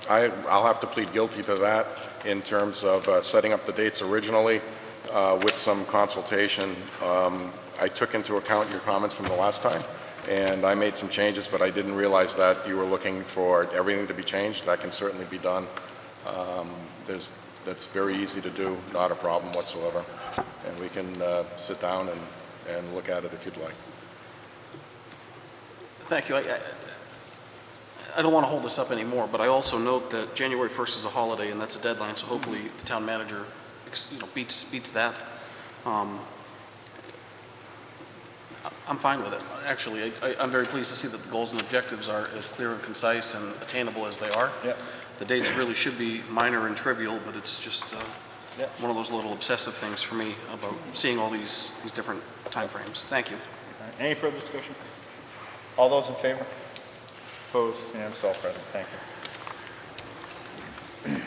I'll have to plead guilty to that in terms of setting up the dates originally with some consultation. I took into account your comments from the last time, and I made some changes, but I didn't realize that you were looking for everything to be changed. That can certainly be done. That's very easy to do, not a problem whatsoever. And we can sit down and look at it if you'd like. Thank you. I don't want to hold this up anymore, but I also note that January 1st is a holiday, and that's a deadline, so hopefully the town manager beats that. I'm fine with it. Actually, I'm very pleased to see that the goals and objectives are as clear and concise and attainable as they are. Yep. The dates really should be minor and trivial, but it's just one of those little obsessive things for me about seeing all these different timeframes. Thank you. All right. Any further discussion? All those in favor? Opposed? Unanimous, all present. Thank you.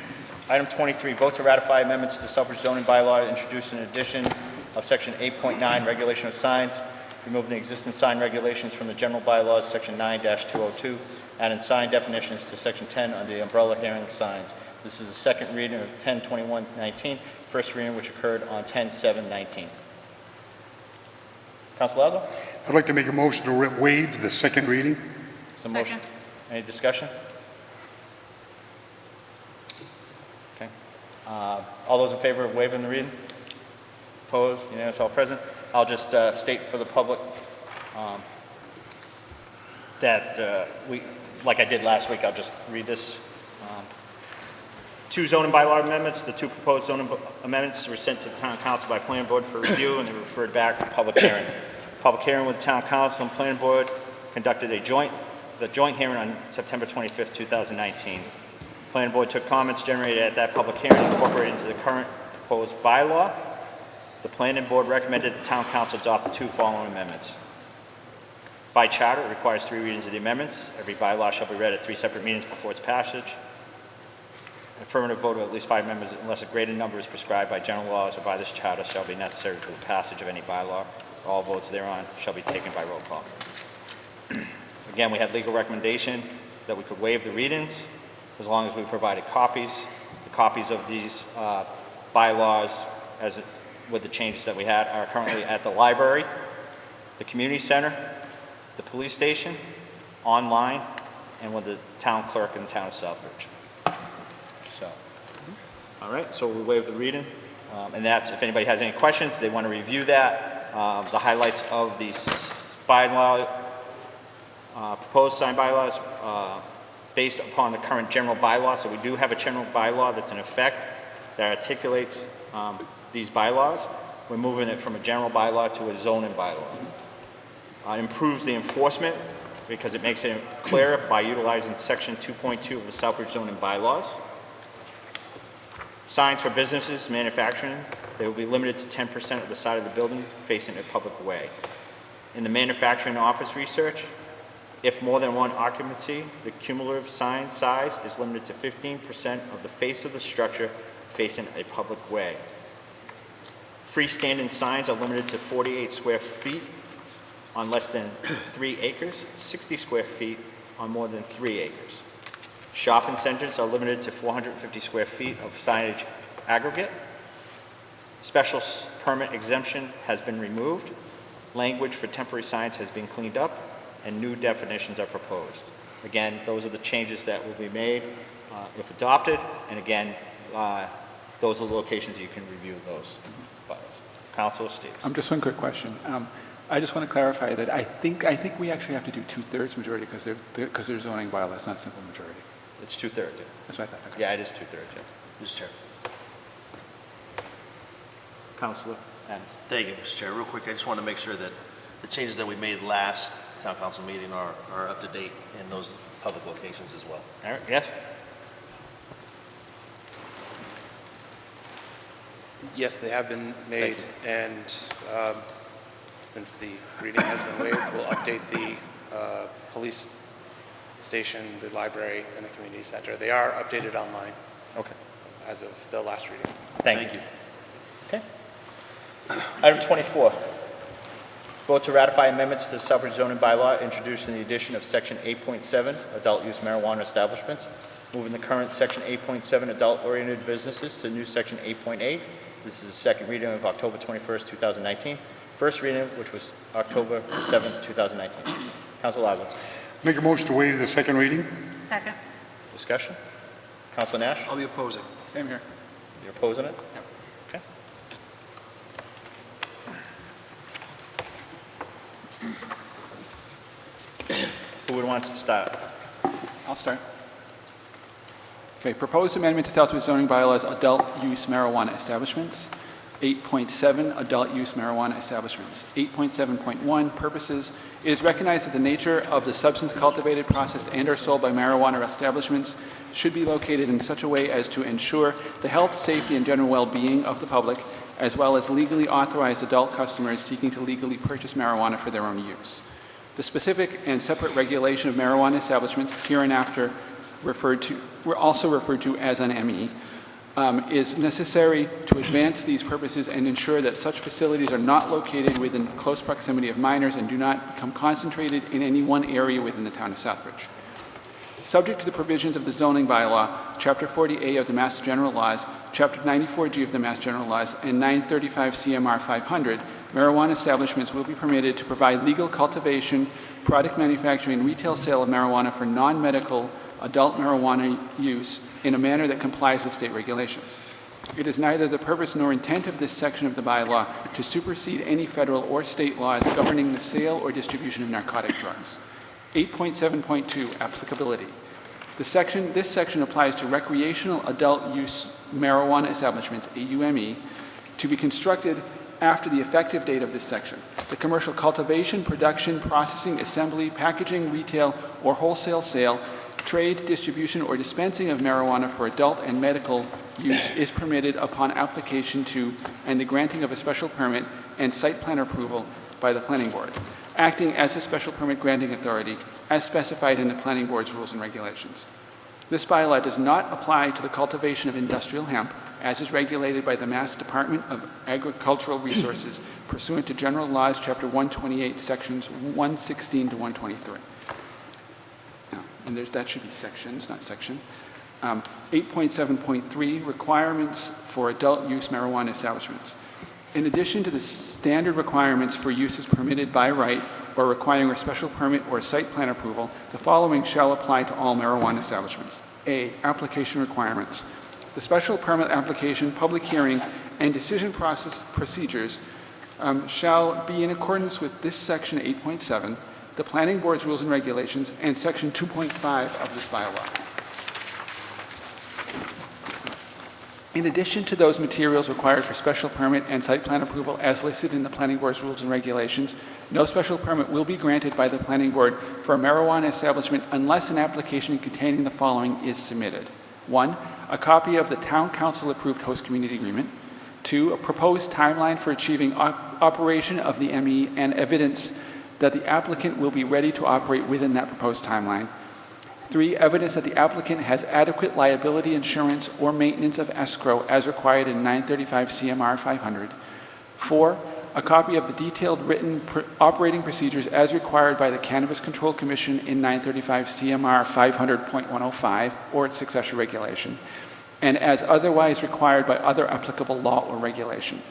Item 23, vote to ratify amendments to the Southbridge zoning bylaw, introduce an addition of section 8.9, regulation of signs, removing the existing sign regulations from the general bylaws, section 9-202, adding sign definitions to section 10 under the umbrella hearing signs. This is the second reading of 10/21/19, first reading which occurred on 10/7/19. Council Lazo? I'd like to make a motion to waive the second reading. Some motion. Any discussion? Okay. All those in favor of waiving the reading? Opposed? Unanimous, all present. I'll just state for the public that like I did last week, I'll just read this. Two zoning bylaw amendments. The two proposed zoning amendments were sent to the town council by planning board for review, and they were referred back for public hearing. Public hearing with the town council and planning board conducted the joint hearing on September 25th, 2019. Planning board took comments generated at that public hearing and incorporated into the current proposed bylaw. The planning board recommended the town council adopt the two following amendments. By charter, it requires 3 readings of the amendments. Every bylaw shall be read at 3 separate meetings before its passage. An affirmative vote of at least 5 members, unless a greater number is prescribed by general laws or by this charter, shall be necessary for the passage of any bylaw. All votes thereon shall be taken by roll call. Again, we had legal recommendation that we could waive the readings as long as we provided copies. The copies of these bylaws, with the changes that we had, are currently at the library, the community center, the police station, online, and with the town clerk in the town of Southbridge. So, all right, so we waive the reading. And that's, if anybody has any questions, they want to review that, the highlights of these bylaw, proposed sign bylaws based upon the current general bylaw. So we do have a general bylaw that's in effect that articulates these bylaws. We're moving it from a general bylaw to a zoning bylaw. It improves the enforcement because it makes it clearer by utilizing section 2.2 of the Southbridge zoning bylaws. Signs for businesses, manufacturing, they will be limited to 10% of the side of the building facing a public way. In the manufacturing office research, if more than one occupancy, the cumulative sign size is limited to 15% of the face of the structure facing a public way. Freestanding signs are limited to 48 square feet on less than 3 acres, 60 square feet on more than 3 acres. Shopping centers are limited to 450 square feet of signage aggregate. Special permit exemption has been removed. Language for temporary signs has been cleaned up, and new definitions are proposed. Again, those are the changes that will be made if adopted, and again, those are the locations you can review those. Councilor Steves. Just one quick question. I just want to clarify that I think we actually have to do 2/3 majority because they're zoning bylaws, not simple majority. It's 2/3. Yeah. That's what I thought. Okay. Yeah, it is 2/3. Yeah. Mr. Chair. Councilor Adams. Thank you, Mr. Chair. Real quick, I just want to make sure that the changes that we made last town council meeting are up to date, and those public locations as well. All right, yes? Yes, they have been made, and since the reading has been waived, we'll update the police station, the library, and the community center. They are updated online. Okay. As of the last reading. Thank you. Okay. Item 24, vote to ratify amendments to the Southbridge zoning bylaw introduced in the addition of Section 8.7, adult use marijuana establishments, moving the current Section 8.7, adult-oriented businesses to new Section 8.8. This is the second reading of October 21st, 2019. First reading, which was October 7th, 2019. Council Lazo. Make a motion to waive the second reading? Second. Discussion? Council Nash? I'll be opposing. Same here. You're opposing it? Okay. Who would want to start? I'll start. Okay, proposed amendment to Southbridge zoning bylaws, adult use marijuana establishments. 8.7, adult use marijuana establishments. 8.7.1, purposes. It is recognized that the nature of the substance cultivated, processed, and/or sold by marijuana establishments should be located in such a way as to ensure the health, safety, and general well-being of the public, as well as legally authorized adult customers seeking to legally purchase marijuana for their own use. The specific and separate regulation of marijuana establishments, hereinafter also referred to as an ME, is necessary to advance these purposes and ensure that such facilities are not located within close proximity of minors and do not become concentrated in any one area within the town of Southbridge. Subject to the provisions of the zoning bylaw, Chapter 40A of the Mass General Laws, Chapter 94G of the Mass General Laws, and 935 CMR 500, marijuana establishments will be permitted to provide legal cultivation, product manufacturing, and retail sale of marijuana for non-medical adult marijuana use in a manner that complies with state regulations. It is neither the purpose nor intent of this section of the bylaw to supersede any federal or state laws governing the sale or distribution of narcotic drugs. 8.7.2, applicability. This section applies to recreational adult use marijuana establishments, AUME, to be constructed after the effective date of this section. The commercial cultivation, production, processing, assembly, packaging, retail, or wholesale sale, trade, distribution, or dispensing of marijuana for adult and medical use is permitted upon application to and the granting of a special permit and site plan approval by the Planning Board, acting as a special permit granting authority as specified in the Planning Board's rules and regulations. This bylaw does not apply to the cultivation of industrial hemp as is regulated by the Mass Department of Agricultural Resources pursuant to General Laws, Chapter 128, Sections 116 to 123. And that should be sections, not section. 8.7.3, requirements for adult use marijuana establishments. In addition to the standard requirements for uses permitted by right or requiring a special permit or site plan approval, the following shall apply to all marijuana establishments. A, application requirements. The special permit application, public hearing, and decision procedures shall be in accordance with this section 8.7, the Planning Board's rules and regulations, and section 2.5 of this bylaw. In addition to those materials required for special permit and site plan approval as listed in the Planning Board's rules and regulations, no special permit will be granted by the Planning Board for a marijuana establishment unless an application containing the following is submitted. 1, a copy of the Town Council approved host community agreement. 2, a proposed timeline for achieving operation of the ME and evidence that the applicant will be ready to operate within that proposed timeline. 3, evidence that the applicant has adequate liability insurance or maintenance of escrow as required in 935 CMR 500. 4, a copy of the detailed written operating procedures as required by the Cannabis Control Commission in 935 CMR 500.105 or its successor regulation, and as otherwise required by other applicable law or regulation.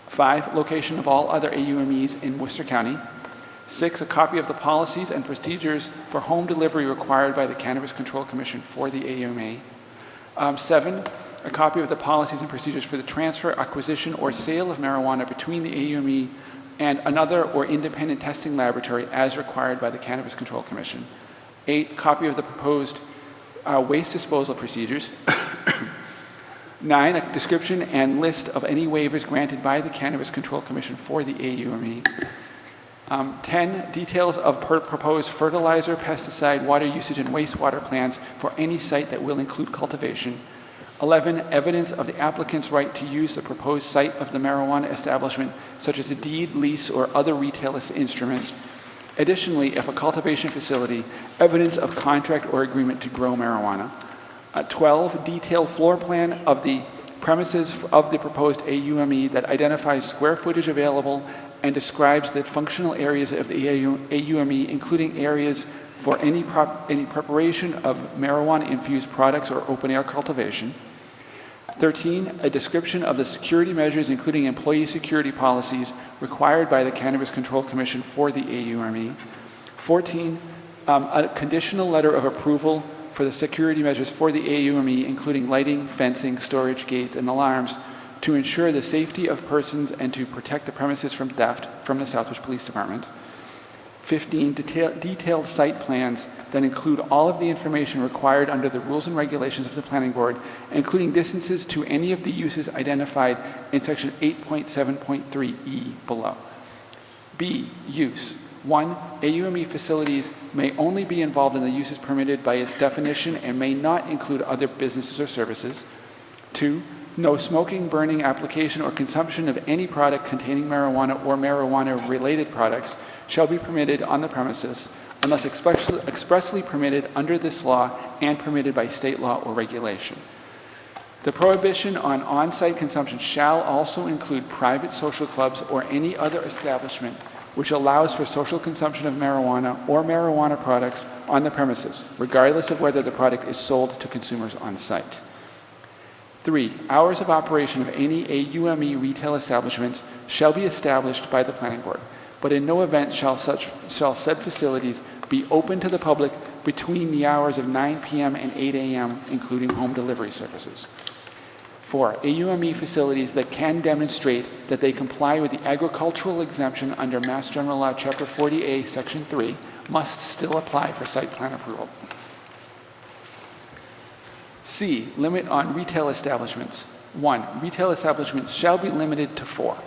5, location of all other AUMEs in Worcester County. 6, a copy of the policies and procedures for home delivery required by the Cannabis Control Commission for the AUME. 7, a copy of the policies and procedures for the transfer, acquisition, or sale of marijuana between the AUME and another or independent testing laboratory as required by the Cannabis Control Commission. 8, copy of the proposed waste disposal procedures. 9, a description and list of any waivers granted by the Cannabis Control Commission for the AUME. 10, details of proposed fertilizer, pesticide, water usage, and wastewater plans for any site that will include cultivation. 11, evidence of the applicant's right to use the proposed site of the marijuana establishment, such as a deed, lease, or other retail instrument. Additionally, if a cultivation facility, evidence of contract or agreement to grow marijuana. 12, detailed floor plan of the premises of the proposed AUME that identifies square footage available and describes the functional areas of the AUME, including areas for any preparation of marijuana-infused products or open-air cultivation. 13, a description of the security measures, including employee security policies required by the Cannabis Control Commission for the AUME. 14, a conditional letter of approval for the security measures for the AUME, including lighting, fencing, storage gates, and alarms, to ensure the safety of persons and to protect the premises from theft from the Southbridge Police Department. 15, detailed site plans that include all of the information required under the rules and regulations of the Planning Board, including distances to any of the uses identified in Section 8.7.3E below. B, use. 1, AUME facilities may only be involved in the uses permitted by its definition and may not include other businesses or services. 2, no smoking, burning, application, or consumption of any product containing marijuana or marijuana-related products shall be permitted on the premises unless expressly permitted under this law and permitted by state law or regulation. The prohibition on on-site consumption shall also include private social clubs or any other establishment which allows for social consumption of marijuana or marijuana products on the premises, regardless of whether the product is sold to consumers on site. 3, hours of operation of any AUME retail establishments shall be established by the Planning Board, but in no event shall said facilities be open to the public between the hours of 9 p.m. and 8 a.m., including home delivery services. 4, AUME facilities that can demonstrate that they comply with the agricultural exemption under Mass General Law, Chapter 40A, Section 3, must still apply for site plan approval. C, limit on retail establishments. 1, retail establishments shall be limited to 4.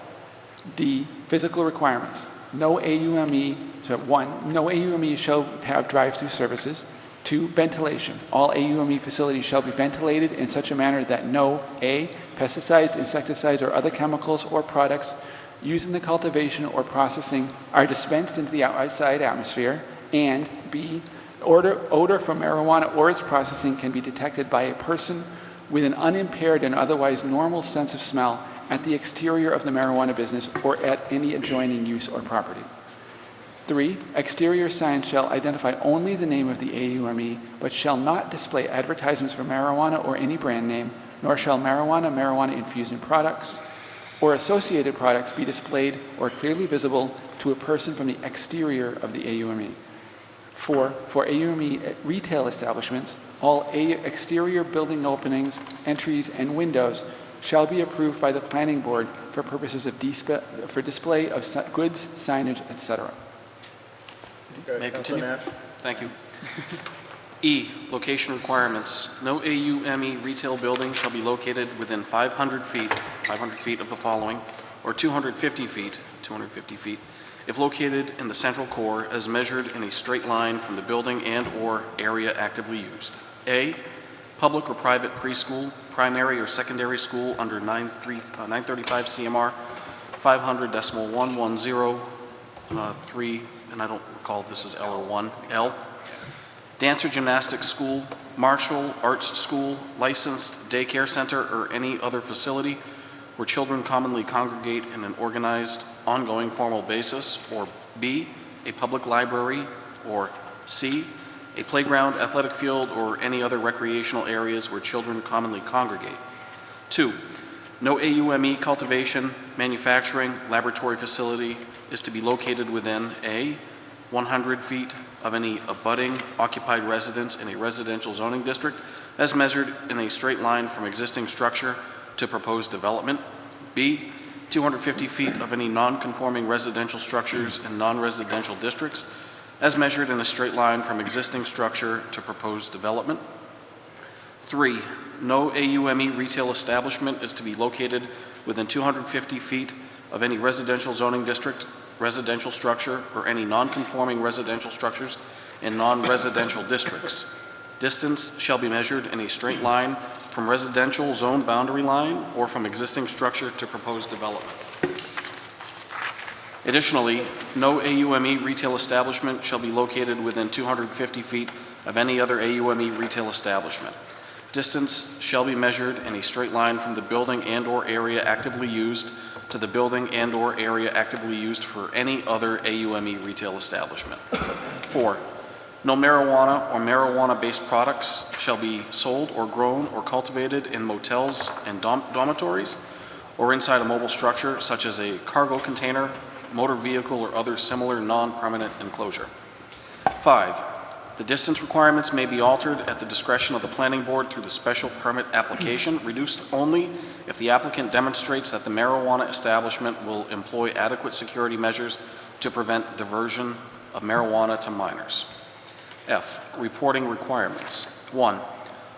D, physical requirements. No AUME shall have drive-through services. 2, ventilation. All AUME facilities shall be ventilated in such a manner that no A, pesticides, insecticides, or other chemicals or products used in the cultivation or processing are dispensed into the outside atmosphere, and B, odor from marijuana or its processing can be detected by a person with an unimpaired and otherwise normal sense of smell at the exterior of the marijuana business or at any adjoining use or property. 3, exterior signs shall identify only the name of the AUME, but shall not display advertisements for marijuana or any brand name, nor shall marijuana-infused products, or associated products be displayed or clearly visible to a person from the exterior of the AUME. 4, for AUME retail establishments, all exterior building openings, entries, and windows shall be approved by the Planning Board for purposes of display of goods, signage, etc. May I continue? Thank you. E, location requirements. No AUME retail building shall be located within 500 feet of the following, or 250 feet, if located in the central core as measured in a straight line from the building and/or area actively used. A, public or private preschool, primary or secondary school under 935 CMR 500.1103, and I don't recall if this is L or 1, L. Dancer gymnastics school, martial arts school, licensed daycare center, or any other facility where children commonly congregate in an organized, ongoing formal basis, or B, a public library, or C, a playground, athletic field, or any other recreational areas where children commonly congregate. 2, no AUME cultivation, manufacturing, laboratory facility is to be located within A, 100 feet of any abutting occupied residence in a residential zoning district as measured in a straight line from existing structure to proposed development. B, 250 feet of any non-conforming residential structures in non-residential districts as measured in a straight line from existing structure to proposed development. 3, no AUME retail establishment is to be located within 250 feet of any residential zoning district residential structure, or any non-conforming residential structures in non-residential districts. Distance shall be measured in a straight line from residential zone boundary line or from existing structure to proposed development. Additionally, no AUME retail establishment shall be located within 250 feet of any other AUME retail establishment. Distance shall be measured in a straight line from the building and/or area actively used to the building and/or area actively used for any other AUME retail establishment. 4, no marijuana or marijuana-based products shall be sold or grown or cultivated in motels and dormitories or inside a mobile structure such as a cargo container, motor vehicle, or other similar non-permanent enclosure. 5, the distance requirements may be altered at the discretion of the planning board through the special permit application, reduced only if the applicant demonstrates that the marijuana establishment will employ adequate security measures to prevent diversion of marijuana to minors. F, reporting requirements. 1,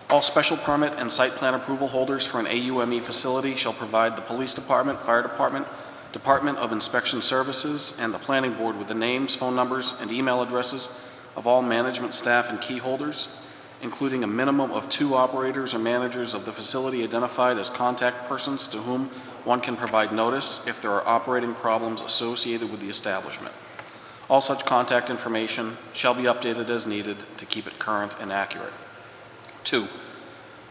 all special permit and site plan approval holders for an AUME facility shall provide the police department, fire department, Department of Inspection Services, and the planning board with the names, phone numbers, and email addresses of all management staff and key holders, including a minimum of 2 operators or managers of the facility identified as contact persons to whom one can provide notice if there are operating problems associated with the establishment. All such contact information shall be updated as needed to keep it current and accurate. 2,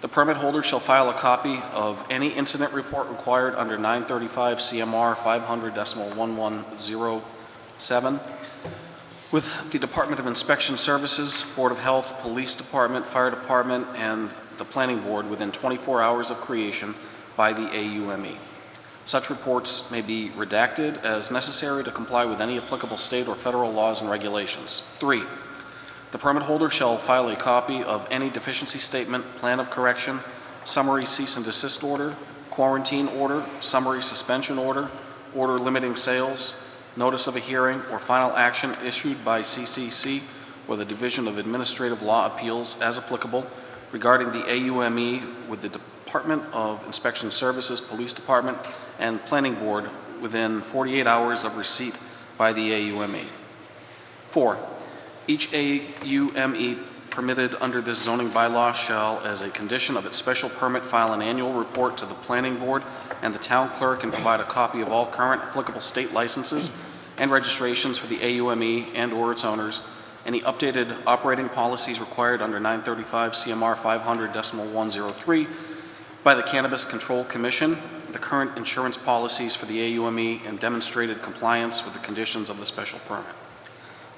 the permit holder shall file a copy of any incident report required under 935 CMR 500.1107 with the Department of Inspection Services, Board of Health, Police Department, Fire Department, and the Planning Board within 24 hours of creation by the AUME. Such reports may be redacted as necessary to comply with any applicable state or federal laws and regulations. 3, the permit holder shall file a copy of any deficiency statement, plan of correction, summary cease and desist order, quarantine order, summary suspension order, order limiting sales, notice of a hearing, or final action issued by CCC or the Division of Administrative Law Appeals as applicable regarding the AUME with the Department of Inspection Services, Police Department, and Planning Board within 48 hours of receipt by the AUME. 4, each AUME permitted under this zoning bylaw shall, as a condition of its special permit, file an annual report to the Planning Board and the town clerk and provide a copy of all current applicable state licenses and registrations for the AUME and/or its owners, any updated operating policies required under 935 CMR 500.103 by the Cannabis Control Commission, the current insurance policies for the AUME, and demonstrated compliance with the conditions of the special permit.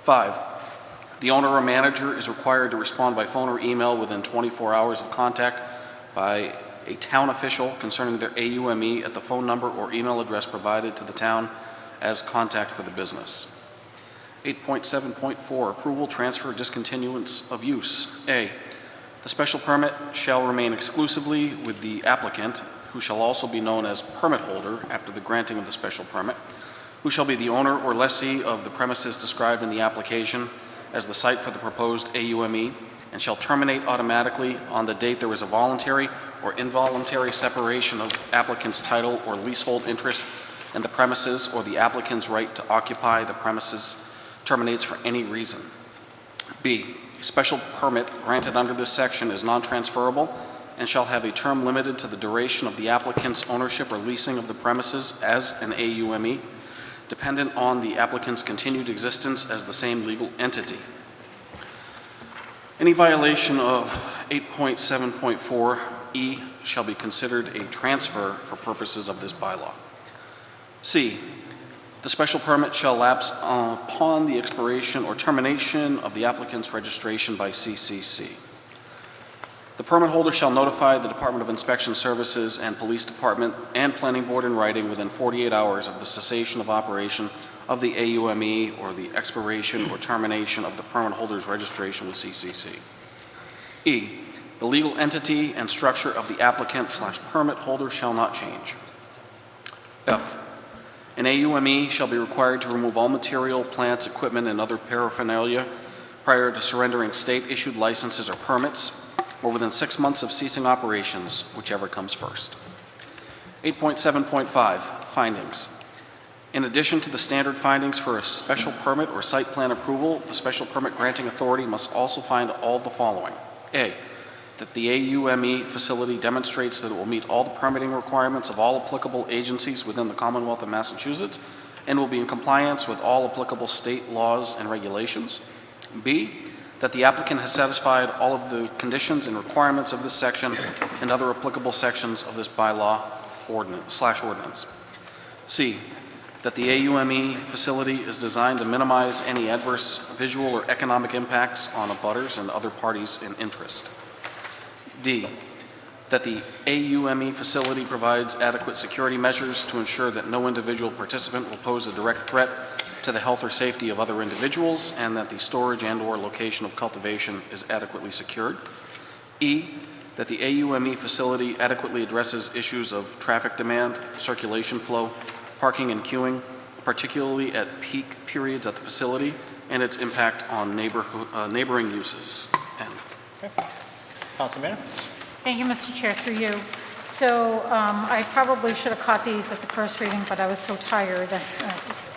5, the owner or manager is required to respond by phone or email within 24 hours of contact by a town official concerning their AUME at the phone number or email address provided to the town as contact for the business. 8.7.4, approval, transfer, discontinuance of use. A, the special permit shall remain exclusively with the applicant, who shall also be known as permit holder after the granting of the special permit, who shall be the owner or lessee of the premises described in the application as the site for the proposed AUME, and shall terminate automatically on the date there is a voluntary or involuntary separation of applicant's title or leasehold interest in the premises, or the applicant's right to occupy the premises terminates for any reason. B, a special permit granted under this section is non-transferable and shall have a term limited to the duration of the applicant's ownership or leasing of the premises as an AUME, dependent on the applicant's continued existence as the same legal entity. Any violation of 8.7.4E shall be considered a transfer for purposes of this bylaw. C, the special permit shall lapse upon the expiration or termination of the applicant's registration by CCC. The permit holder shall notify the Department of Inspection Services and Police Department and Planning Board in writing within 48 hours of the cessation of operation of the AUME or the expiration or termination of the permit holder's registration with CCC. E, the legal entity and structure of the applicant/permit holder shall not change. F, an AUME shall be required to remove all material, plants, equipment, and other paraphernalia prior to surrendering state-issued licenses or permits, or within 6 months of ceasing operations, whichever comes first. 8.7.5, findings. In addition to the standard findings for a special permit or site plan approval, the special permit granting authority must also find all the following. A, that the AUME facility demonstrates that it will meet all the permitting requirements of all applicable agencies within the Commonwealth of Massachusetts and will be in compliance with all applicable state laws and regulations. B, that the applicant has satisfied all of the conditions and requirements of this section and other applicable sections of this bylaw ordinance. C, that the AUME facility is designed to minimize any adverse visual or economic impacts on abutters and other parties in interest. D, that the AUME facility provides adequate security measures to ensure that no individual participant will pose a direct threat to the health or safety of other individuals, and that the storage and/or location of cultivation is adequately secured. E, that the AUME facility adequately addresses issues of traffic demand, circulation flow, parking and queuing, particularly at peak periods at the facility, and its impact on neighboring uses. Council Manager? Thank you, Mr. Chair, through you. So I probably should have caught these at the first reading, but I was so tired that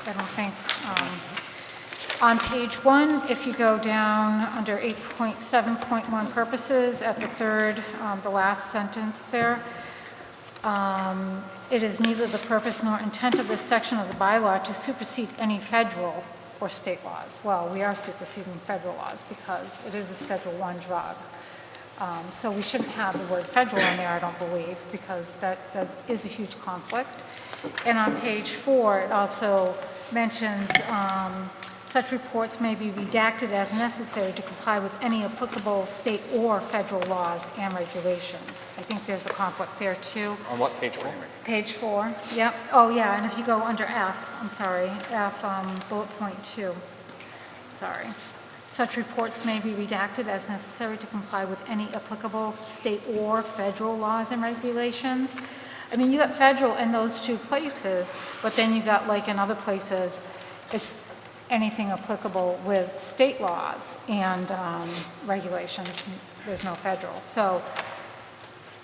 I don't think. On page 1, if you go down under 8.7.1 purposes at the third, the last sentence there, it is neither the purpose nor intent of this section of the bylaw to supersede any federal or state laws. Well, we are superseding federal laws because it is a Schedule I drug. So we shouldn't have the word federal in there, I don't believe, because that is a huge conflict. And on page 4, it also mentions such reports may be redacted as necessary to comply with any applicable state or federal laws and regulations. I think there's a conflict there too. On what, page 4? Page 4, yep. Oh, yeah, and if you go under F, I'm sorry, F, bullet point 2, sorry. Such reports may be redacted as necessary to comply with any applicable state or federal laws and regulations. I mean, you got federal in those two places, but then you got, like, in other places, it's anything applicable with state laws and regulations. There's no federal. So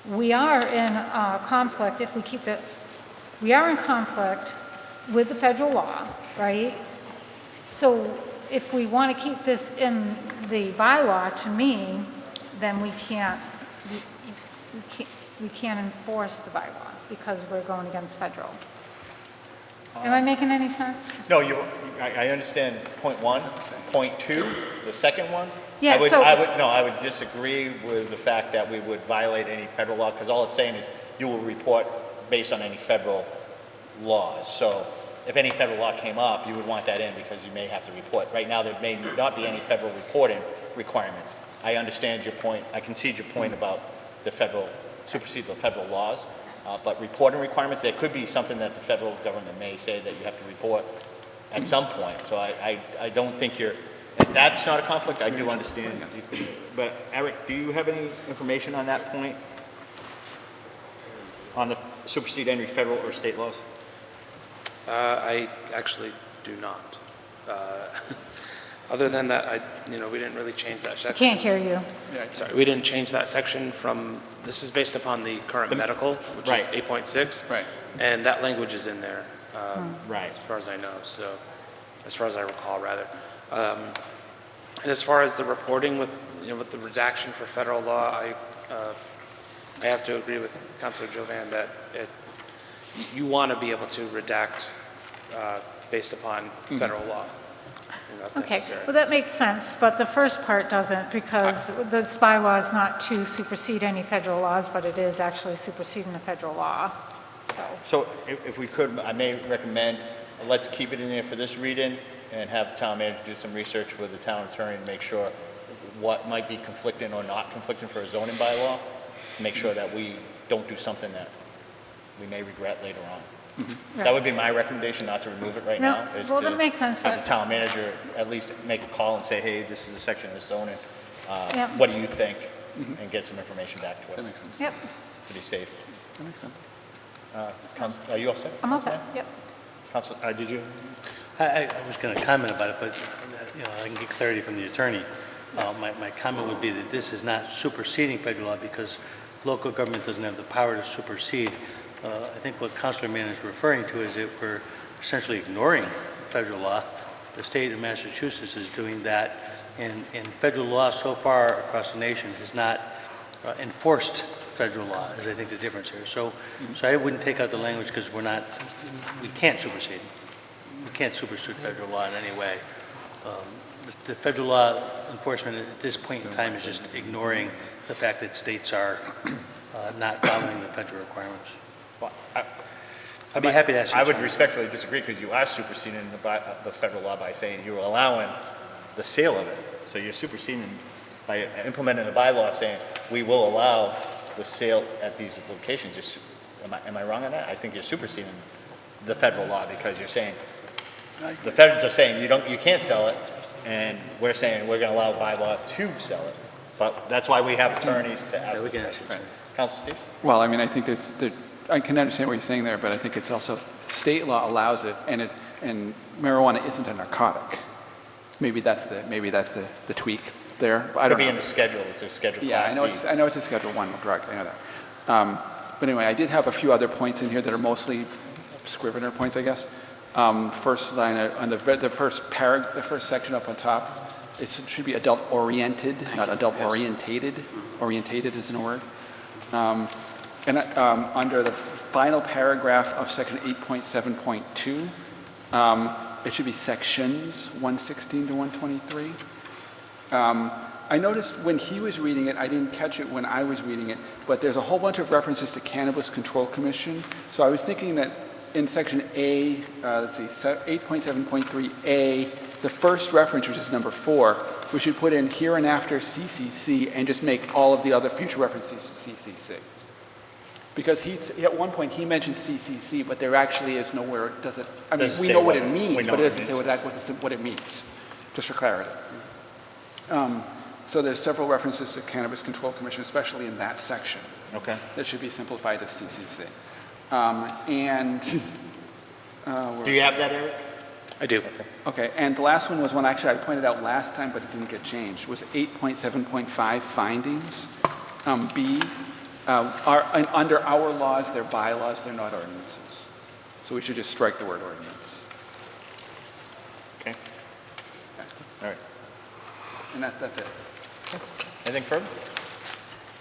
we are in conflict if we keep we are in conflict with the federal law, right? So if we want to keep this in the bylaw, to me, then we can't enforce the bylaw because we're going against federal. Am I making any sense? No, I understand point 1. Point 2, the second one? Yeah, I would disagree with the fact that we would violate any federal law, because all it's saying is you will report based on any federal laws. So if any federal law came up, you would want that in because you may have to report. Right now, there may not be any federal reporting requirements. I understand your point. I concede your point about the federal, supersede the federal laws. But reporting requirements, there could be something that the federal government may say that you have to report at some point. So I don't think if that's not a conflict, I do understand. But Eric, do you have any information on that point? On the supersede any federal or state laws? I actually do not. Other than that, we didn't really change that section. I can't hear you. Yeah, sorry, we didn't change that section from, this is based upon the current medical, which is 8.6. Right. And that language is in there, as far as I know, so, as far as I recall, rather. And as far as the reporting with the redaction for federal law, I have to agree with Councilor Jovan that you want to be able to redact based upon federal law. Okay, well, that makes sense, but the first part doesn't, because this bylaw is not to supersede any federal laws, but it is actually superseding a federal law, So if we could, I may recommend, let's keep it in there for this reading and have the town manager do some research with the town attorney to make sure what might be conflicting or not conflicting for a zoning bylaw, to make sure that we don't do something that we may regret later on. Mm-hmm. That would be my recommendation, not to remove it right now. Well, that makes sense. Have the town manager at least make a call and say, hey, this is a section of zoning. What do you think? Mm-hmm. And get some information back to us. That makes sense. Yep. To be safe. That makes sense. Are you all set? I'm all set, yep. Council, did you? I was going to comment about it, but I can get clarity from the attorney. My comment would be that this is not superseding federal law because local government doesn't have the power to supersede. I think what Councilor Mann is referring to is that we're essentially ignoring federal law. The state of Massachusetts is doing that, and federal law so far across the nation has not enforced federal law, is I think the difference here. So I wouldn't take out the language because we can't supersede. We can't supersede federal law in any way. The federal law enforcement at this point in time is just ignoring the fact that states are not following the federal requirements. Well, I'd be happy to ask you. I would respectfully disagree because you are superseding the federal law by saying you're allowing the sale of it. So you're superseding by implementing a bylaw saying we will allow the sale at these locations. Am I wrong on that? I think you're superseding the federal law because you're saying the feds are saying you can't sell it, and we're saying we're going to allow bylaw to sell it. So that's why we have attorneys to ask. Yeah, we can ask you. Council Steves? Well, I mean, I think I can understand what you're saying there, but I think it's also, state law allows it, and marijuana isn't a narcotic. Maybe that's the tweak there. I don't Could be know. in the schedule. It's a schedule. Yeah, class I know it's a Schedule 1 drug, I know that. But anyway, I did have a few other points in here that are mostly Scrivener points, I guess. First line, on the first section up on top, it should be adult-oriented, not adult-orientated. Orientated isn't a word. Under the final paragraph of section 8.7.2, it should be sections 116 to 123. I noticed when he was reading it, I didn't catch it when I was reading it, but there's a whole bunch of references to Cannabis Control Commission. So I was thinking that in section A, 8.7.3A, the first reference, which is number 4, we should put in here and after CCC and just make all of the other future references to CCC. Because at one point he mentioned CCC, but there actually is nowhere it does it. I mean, we know what it means, but it doesn't say what it means, just for clarity. So there's several references to Cannabis Control Commission, especially in that section. Okay. That should be simplified as CCC. Do you have that, Eric? I do. Okay, and the last one was one actually I pointed out last time, but it didn't get changed, was 8.7.5 findings. B, under our laws, they're bylaws, they're not ordinances. So we should just strike the word ordinance. Okay. All right. And that's it. Anything further?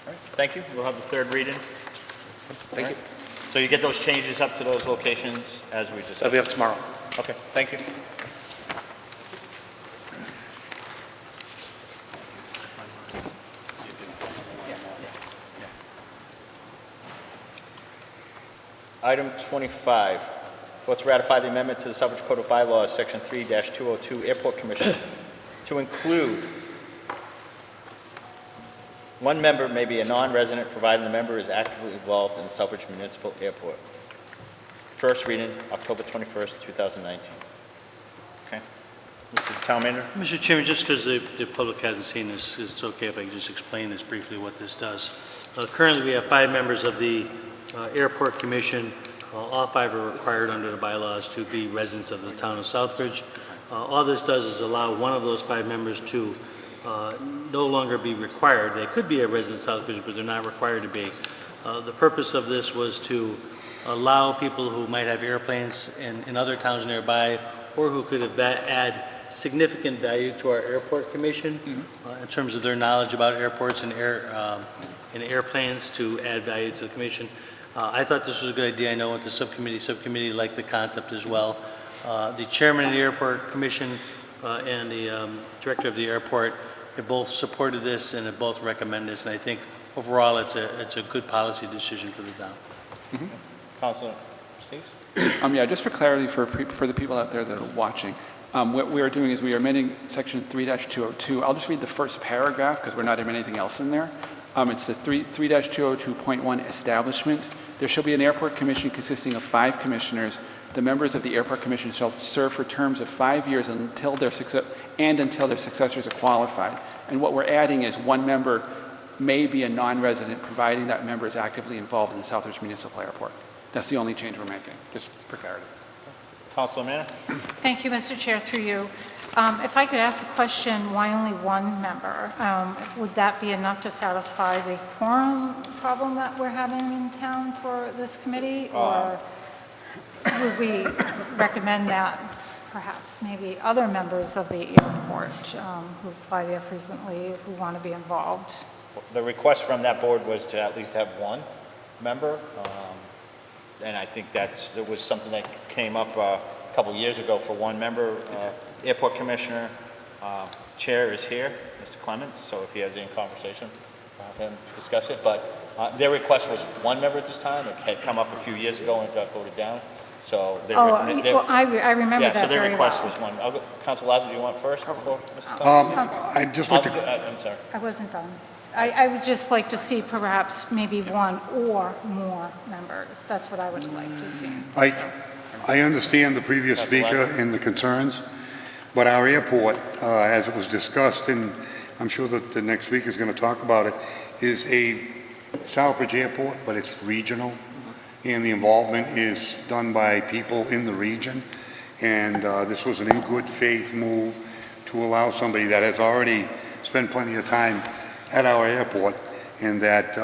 All right, thank you. We'll have the third reading. Thank you. So you get those changes up to those locations as we discussed? That'll be up tomorrow. Okay, thank you. Item 25, vote to ratify the amendment to the Southbridge Code of Bylaws, Section 3-202, Airport Commission, to include one member may be a non-resident, provided the member is actively involved in the Southbridge Municipal Airport. First reading, October 21st, 2019. Okay. Mr. Town Manager? Mr. Chairman, just because the public hasn't seen this, it's okay if I can just explain this briefly, what this does. Currently, we have 5 members of the Airport Commission. All 5 are required under the bylaws to be residents of the town of Southbridge. All this does is allow one of those 5 members to no longer be required. They could be a resident of Southbridge, but they're not required to be. The purpose of this was to allow people who might have airplanes in other towns nearby, or who could add significant value to our Airport Commission in terms of their knowledge about airports and airplanes, to add value to the commission. I thought this was a good idea. I know what the subcommittee liked the concept as well. The chairman of the Airport Commission and the director of the airport have both supported this and have both recommended this, and I think overall it's a good policy decision for the town. Councilor Steves? Yeah, just for clarity for the people out there that are watching, what we are doing is we are amending section 3-202. I'll just read the first paragraph because we're not having anything else in there. It's the 3-202.1 establishment. There shall be an airport commission consisting of 5 commissioners. The members of the airport commission shall serve for terms of 5 years until their successors are qualified. And what we're adding is one member may be a non-resident, providing that member is actively involved in the Southbridge Municipal Airport. That's the only change we're making, just for clarity. Councilor Manna? Thank you, Mr. Chair, through you. If I could ask the question, why only one member? Would that be enough to satisfy the quorum problem that we're having in town for this committee? Or would we recommend that perhaps maybe other members of the airport who fly there frequently, who want to be involved? The request from that board was to at least have one member, and I think there was something that came up a couple years ago for one member. Airport Commissioner, Chair is here, Mr. Clements, so if he has any conversation, have him discuss it. But their request was one member at this time. It had come up a few years ago and it got voted down. So I remember that so their very request well. was one. Council Lazo, do you want first before Mr. Clements? I'd just like to... I'm sorry. I wasn't done. I would just like to see perhaps maybe one or more members. That's what I would like to see. I understand the previous speaker and the concerns, but our airport, as it was discussed, and I'm sure that the next speaker is going to talk about it, is a Southbridge airport, but it's regional, and the involvement is done by people in the region, and this was an in good faith move to allow somebody that has already spent plenty of time at our airport, and that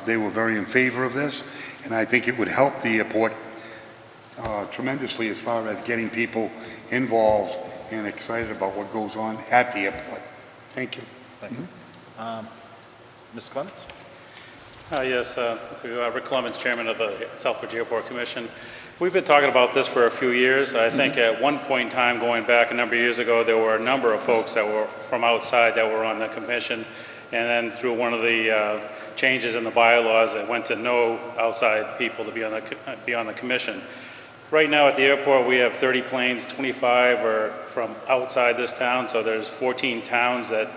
they were very in favor of this, and I think it would help the airport tremendously as far as getting people involved and excited about what goes on at the airport. Thank you. Thank you. Mr. Clements? Yes, through Rick Clements, Chairman of the Southbridge Airport Commission. We've been talking about this for a few years. I think at one point in time, going back a number of years ago, there were a number of folks that were from outside that were on the commission. And then through one of the changes in the bylaws, it went to no outside people to be on the commission. Right now at the airport, we have 30 planes, 25 are from outside this town, so there's 14 towns that,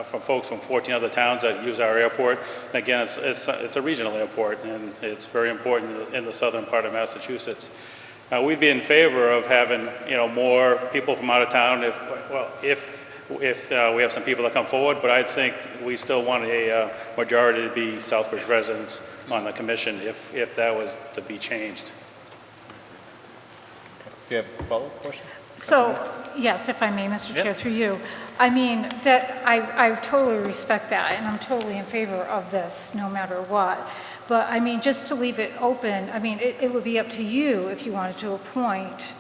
from folks from 14 other towns that use our airport. And again, it's a regional airport, and it's very important in the southern part of Massachusetts. We'd be in favor of having, more people from out of town if we have some people that come forward, but I think we still want a majority to be Southbridge residents on the commission if that was to be changed. Do you have a follow-up question? So, yes, if I may, Mr. Chair, through you. I mean, that I totally respect that, and I'm totally in favor of this, no matter what. But, I mean, just to leave it open, I mean, it would be up to you if you wanted to appoint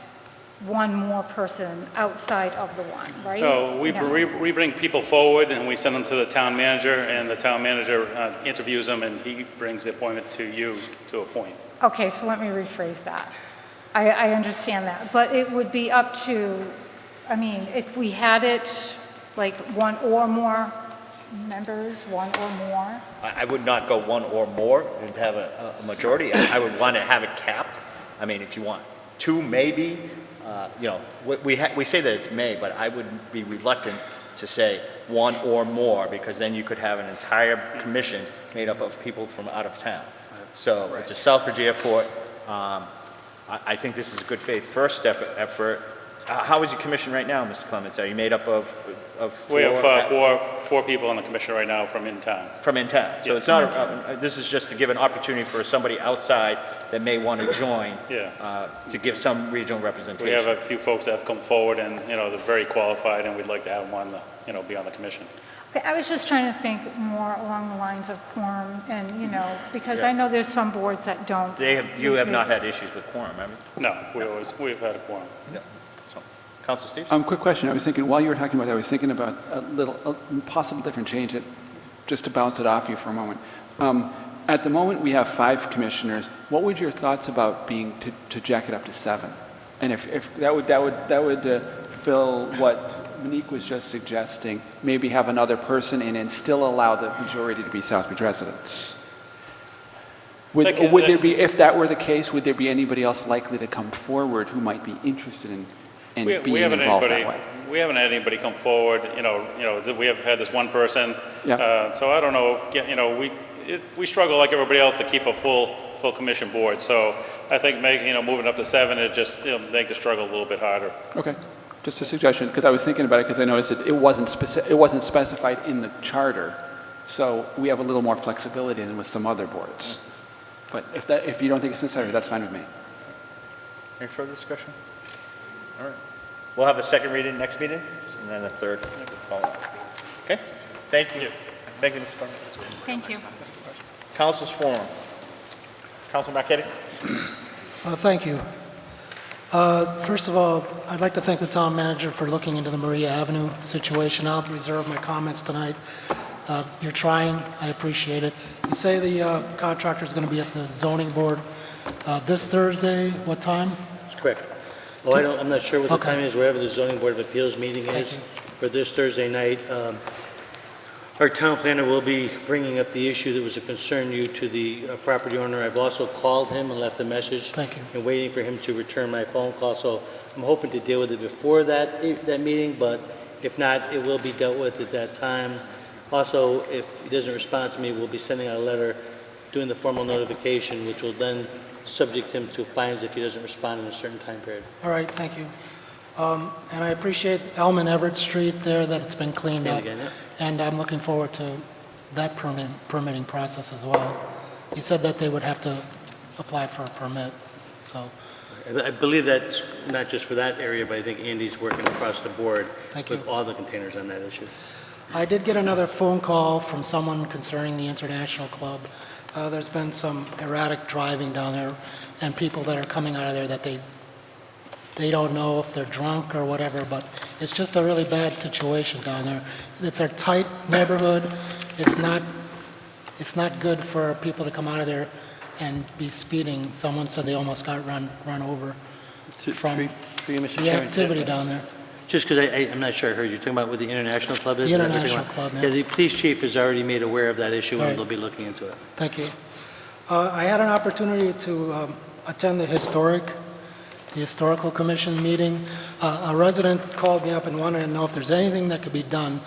one more person outside of the one, right? So we bring people forward and we send them to the town manager, and the town manager interviews them, and he brings the appointment to you to appoint. Okay, so let me rephrase that. I understand that, but it would be up to, I mean, if we had it like one or more members, one or more. I would not go one or more and have a majority. I would want to have it capped. I mean, if you want two, maybe. We say that it's may, but I would be reluctant to say one or more, because then you could have an entire commission made up of people from out of town. So it's a Southbridge airport. I think this is a good faith first step effort. How is your commission right now, Mr. Clements? Are you made up of four? We have four people on the commission right now from in town. From in town. So it's not, this is just to give an opportunity for somebody outside that may want to join, to give some regional representation. We have a few folks that have come forward, and they're very qualified, and we'd like to have one, be on the commission. Okay, I was just trying to think more along the lines of quorum, and because I know there's some boards that don't. You have not had issues with quorum, have you? No, we've had a quorum. Yeah. So, Council Steve? Quick question. I was thinking, while you were talking about it, I was thinking about a possible different change, that, just to bounce it off you for a moment. At the moment, we have 5 commissioners. What would your thoughts about being to jack it up to 7? And if that would fill what Monique was just suggesting, maybe have another person in and still allow the majority to be Southbridge residents. Would there be, if that were the case, would there be anybody else likely to come forward who might be interested in being involved that way? We haven't had anybody come forward. We have had this one person. Yeah. So I don't know. We struggle like everybody else to keep a full commission board. So I think moving up to 7, it just make the struggle a little bit harder. Okay. Just a suggestion, because I was thinking about it, because I noticed that it wasn't specified in the charter, so we have a little more flexibility than with some other boards. But if you don't think it's necessary, that's fine with me. Any further discussion? All right. We'll have a second reading next meeting, and then a third. Okay. Thank you. Thank you, Mr. Clements. Thank you. Council's forum. Council Marquetti? Thank you. First of all, I'd like to thank the town manager for looking into the Maria Avenue situation. I'll reserve my comments tonight. You're trying, I appreciate it. You say the contractor is going to be at the zoning board this Thursday, what time? That's correct. Well, I'm not sure what the time is, wherever the zoning board of appeals meeting is for this Thursday night. Our town planner will be bringing up the issue that was a concern to the property owner. I've also called him and left a message. Thank you. And waiting for him to return my phone call. So I'm hoping to deal with it before that meeting, but if not, it will be dealt with at that time. Also, if he doesn't respond to me, we'll be sending out a letter doing the formal notification, which will then subject him to fines if he doesn't respond in a certain time period. All right, thank you. And I appreciate Elm and Everett Street there, that it's been cleaned up. Again, yeah. And I'm looking forward to that permitting process as well. You said that they would have to apply for a permit, so. I believe that's not just for that area, but I think Andy's working across the board Thank with you. all the containers on that issue. I did get another phone call from someone concerning the International Club. There's been some erratic driving down there, and people that are coming out of there that they don't know if they're drunk or whatever, but it's just a really bad situation down there. It's a tight neighborhood. It's not good for people to come out of there and be speeding. Someone said they almost got run over from the activity down there. Just because I'm not sure I heard you talking about what the International Club is? The International Club, yeah. Yeah, the police chief is already made aware of that issue, Right. and they'll be looking into it. Thank you. I had an opportunity to attend the Historical Commission meeting. A resident called me up and wanted to know if there's anything that could be done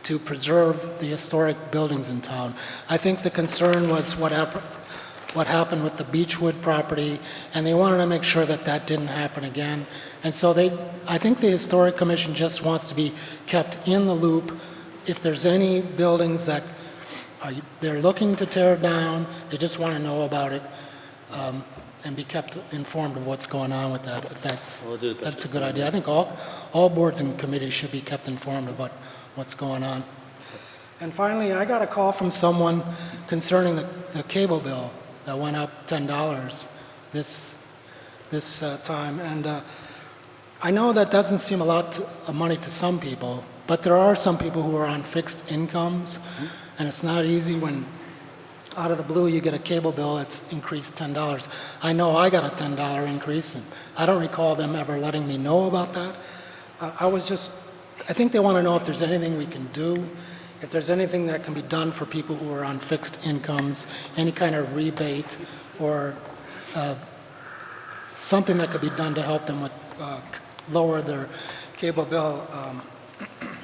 to preserve the historic buildings in town. I think the concern was what happened with the Beechwood property, and they wanted to make sure that that didn't happen again. And so I think the Historic Commission just wants to be kept in the loop. If there's any buildings that they're looking to tear down, they just want to know about it and be kept informed of what's going on with that, if that's a good idea. I think all boards and committees should be kept informed about what's going on. And finally, I got a call from someone concerning the cable bill that went up $10 this time. And I know that doesn't seem a lot of money to some people, but there are some people who are on fixed incomes, and it's not easy when out of the blue you get a cable bill that's increased $10. I know I got a $10 increase, and I don't recall them ever letting me know about that. I think they want to know if there's anything we can do, if there's anything that can be done for people who are on fixed incomes, any kind of rebate or something that could be done to help them with lower their cable bill.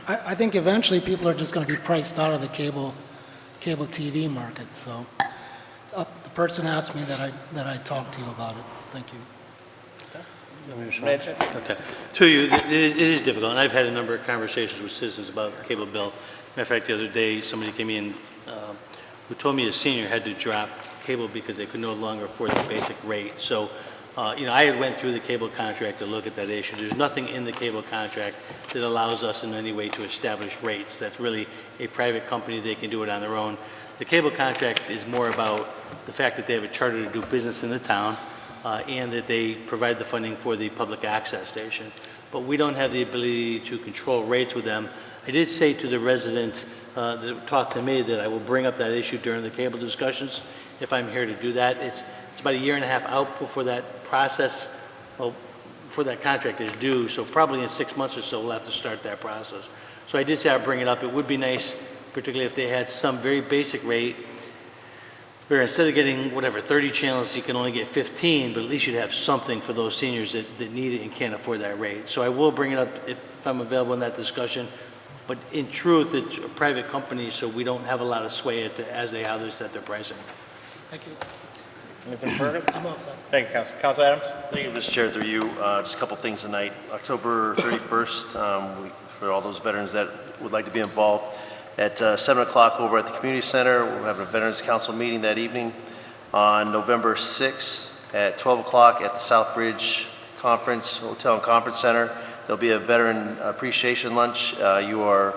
I think eventually people are just going to be priced out of the cable TV market. So the person asked me that I talk to you about it. Thank you. Okay. To you, it is difficult, and I've had a number of conversations with citizens about the cable bill. Matter of fact, the other day, somebody came in who told me a senior had to drop cable because they could no longer afford the basic rate. So, I had went through the cable contract to look at that issue. There's nothing in the cable contract that allows us in any way to establish rates. That's really a private company. They can do it on their own. The cable contract is more about the fact that they have a charter to do business in the town, and that they provide the funding for the public access station. But we don't have the ability to control rates with them. I did say to the resident that talked to me that I will bring up that issue during the cable discussions if I'm here to do that. It's about a year and a half out before that process, before that contract is due, so probably in 6 months or so we'll have to start that process. So I did say I'd bring it up. It would be nice, particularly if they had some very basic rate where instead of getting, 30 channels, you can only get 15, but at least you'd have something for those seniors that need it and can't afford that rate. So I will bring it up if I'm available in that discussion. But in truth, it's a private company, so we don't have a lot of sway how they set their pricing. Thank you. Anything further? I'm all set. Thank you, Council. Council Adams? Thank you, Mr. Chair, through you. Just a couple things tonight. October 31st, for all those veterans that would like to be involved, at 7 o'clock over at the Community Center, we'll have a Veterans Council meeting that evening. On November 6th at 12 o'clock at the Southbridge Hotel and Conference Center, there'll be a Veteran Appreciation Lunch. You are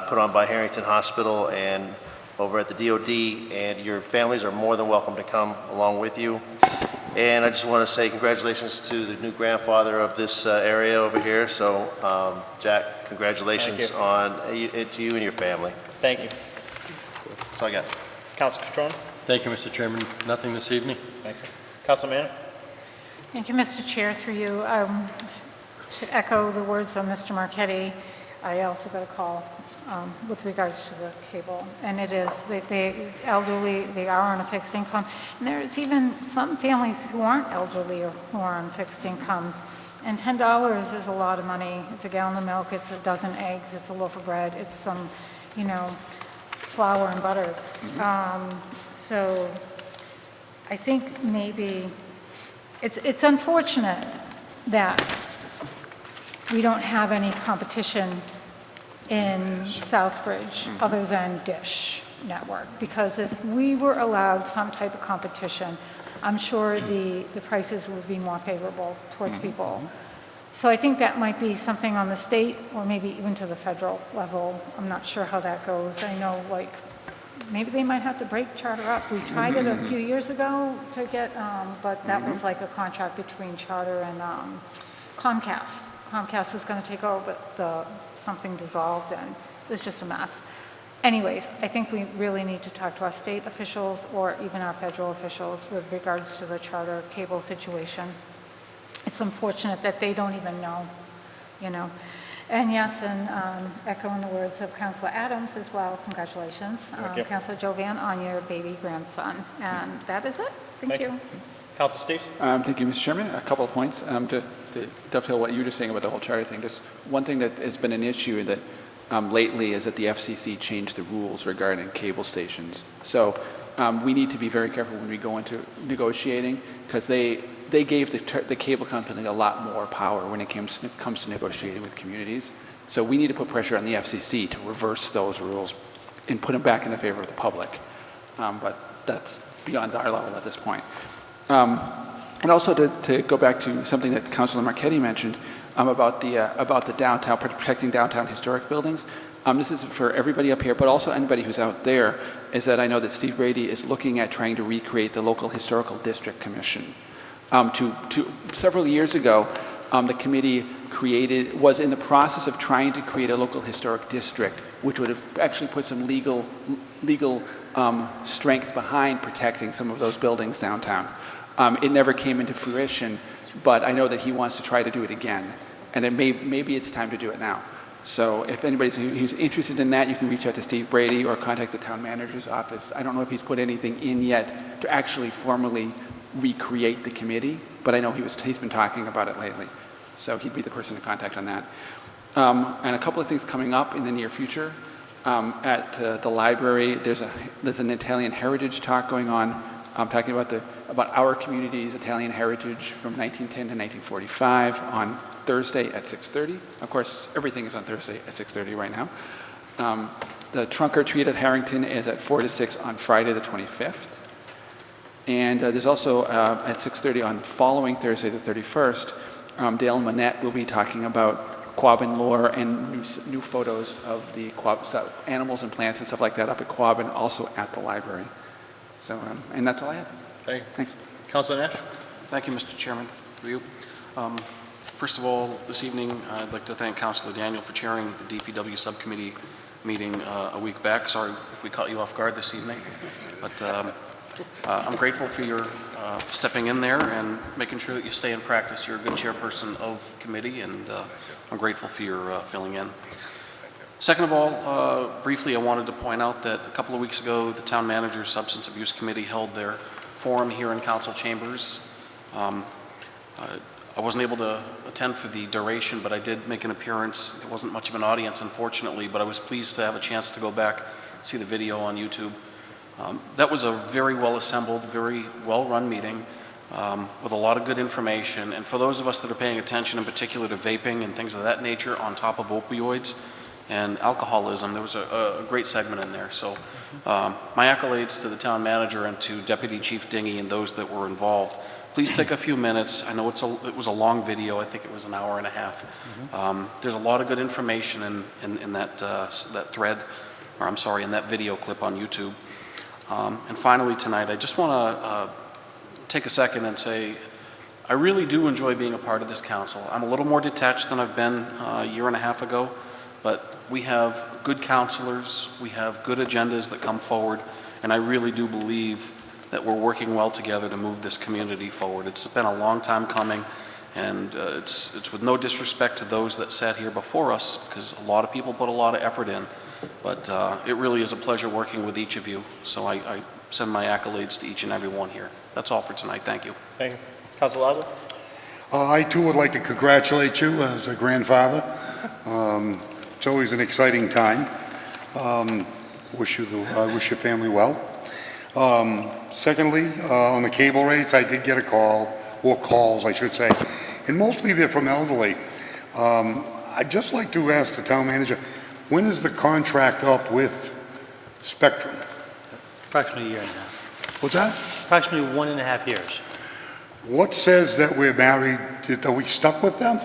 put on by Harrington Hospital and over at the DOD, and your families are more than welcome to come along with you. And I just want to say congratulations to the new grandfather of this area over here. So, Jack, congratulations to you and your family. Thank you. That's all I got. Council Catrone? Thank you, Mr. Chairman. Nothing this evening. Thank you. Council Mann? Thank you, Mr. Chair, through you. To echo the words of Mr. Marchetti, I also got a call with regards to the cable. And it is, they elderly, they are on a fixed income. And there's even some families who aren't elderly or who are on fixed incomes. And $10 is a lot of money. It's a gallon of milk, it's a dozen eggs, it's a loaf of bread, it's some, flour and butter. So I think maybe it's unfortunate that we don't have any competition in Southbridge other than Dish Network, because if we were allowed some type of competition, I'm sure the prices would be more favorable towards people. So I think that might be something on the state or maybe even to the federal level. I'm not sure how that goes. I know, maybe they might have to break Charter up. We tried it a few years ago to get, but that was like a contract between Charter and Comcast. Comcast was going to take over, but something dissolved and it was just a mess. Anyways, I think we really need to talk to our state officials or even our federal officials with regards to the Charter cable situation. It's unfortunate that they don't even know, And yes, and echoing the words of Councilor Adams as well, congratulations, Councilor Jovan, on your baby grandson. And that is it. Thank you. Councilor Steves? Thank you, Mr. Chairman. A couple of points to dovetail what you were just saying about the whole charter thing. Just one thing that has been an issue that lately is that the FCC changed the rules regarding cable stations. So we need to be very careful when we go into negotiating, because they gave the cable company a lot more power when it comes to negotiating with communities. So we need to put pressure on the FCC to reverse those rules and put them back in the favor of the public. But that's beyond our level at this point. And also to go back to something that Councilor Marchetti mentioned about the downtown, protecting downtown historic buildings. This is for everybody up here, but also anybody who's out there, is that I know that Steve Brady is looking at trying to recreate the local historical district commission. Several years ago, the committee was in the process of trying to create a local historic district, which would have actually put some legal strength behind protecting some of those buildings downtown. It never came into fruition, but I know that he wants to try to do it again, and maybe it's time to do it now. So if anybody's who's interested in that, you can reach out to Steve Brady or contact the town manager's office. I don't know if he's put anything in yet to actually formally recreate the committee, but I know he's been talking about it lately. So he'd be the person to contact on that. And a couple of things coming up in the near future. At the library, there's an Italian heritage talk going on. I'm talking about our community's Italian heritage from 1910 to 1945 on Thursday at 6:30. Of course, everything is on Thursday at 6:30 right now. The trunk or treat at Harrington is at 4 to 6 on Friday the 25th. And there's also at 6:30 on following Thursday the 31st, Dale Monette will be talking about Quabbin lore and new photos of the animals and plants and stuff like that up at Quabbin, also at the library. So, and that's all I have. Okay. Thanks. Councilor Nash? Thank you, Mr. Chairman. For you. First of all, this evening, I'd like to thank Councilor Daniel for chairing the DPW subcommittee meeting a week back. Sorry if we caught you off guard this evening, but I'm grateful for your stepping in there and making sure that you stay in practice. You're a good chairperson of committee, and I'm grateful for your filling in. Second of all, briefly, I wanted to point out that a couple of weeks ago, the Town Manager's Substance Abuse Committee held their forum here in Council Chambers. I wasn't able to attend for the duration, but I did make an appearance. There wasn't much of an audience, unfortunately, but I was pleased to have a chance to go back, see the video on YouTube. That was a very well-assembled, very well-run meeting with a lot of good information. And for those of us that are paying attention in particular to vaping and things of that nature on top of opioids and alcoholism, there was a great segment in there. So my accolades to the town manager and to Deputy Chief Dingy and those that were involved. Please take a few minutes. I know it was a long video. I think it was an hour and a half. There's a lot of good information in that thread, or I'm sorry, in that video clip on YouTube. And finally tonight, I just want to take a second and say, I really do enjoy being a part of this council. I'm a little more detached than I've been a year and a half ago, but we have good councilors, we have good agendas that come forward, and I really do believe that we're working well together to move this community forward. It's been a long time coming, and it's with no disrespect to those that sat here before us, because a lot of people put a lot of effort in, but it really is a pleasure working with each of you, so I send my accolades to each and every one here. That's all for tonight. Thank you. Thank you. Councilor Lazo? I too would like to congratulate you as a grandfather. It's always an exciting time. Wish your family well. Secondly, on the cable rates, I did get a call, or calls I should say, and mostly they're from elderly. I'd just like to ask the town manager, when is the contract up with Spectrum? Approximately a year and a half. What's that? Approximately 1.5 years. What says that we're married, are we stuck with them?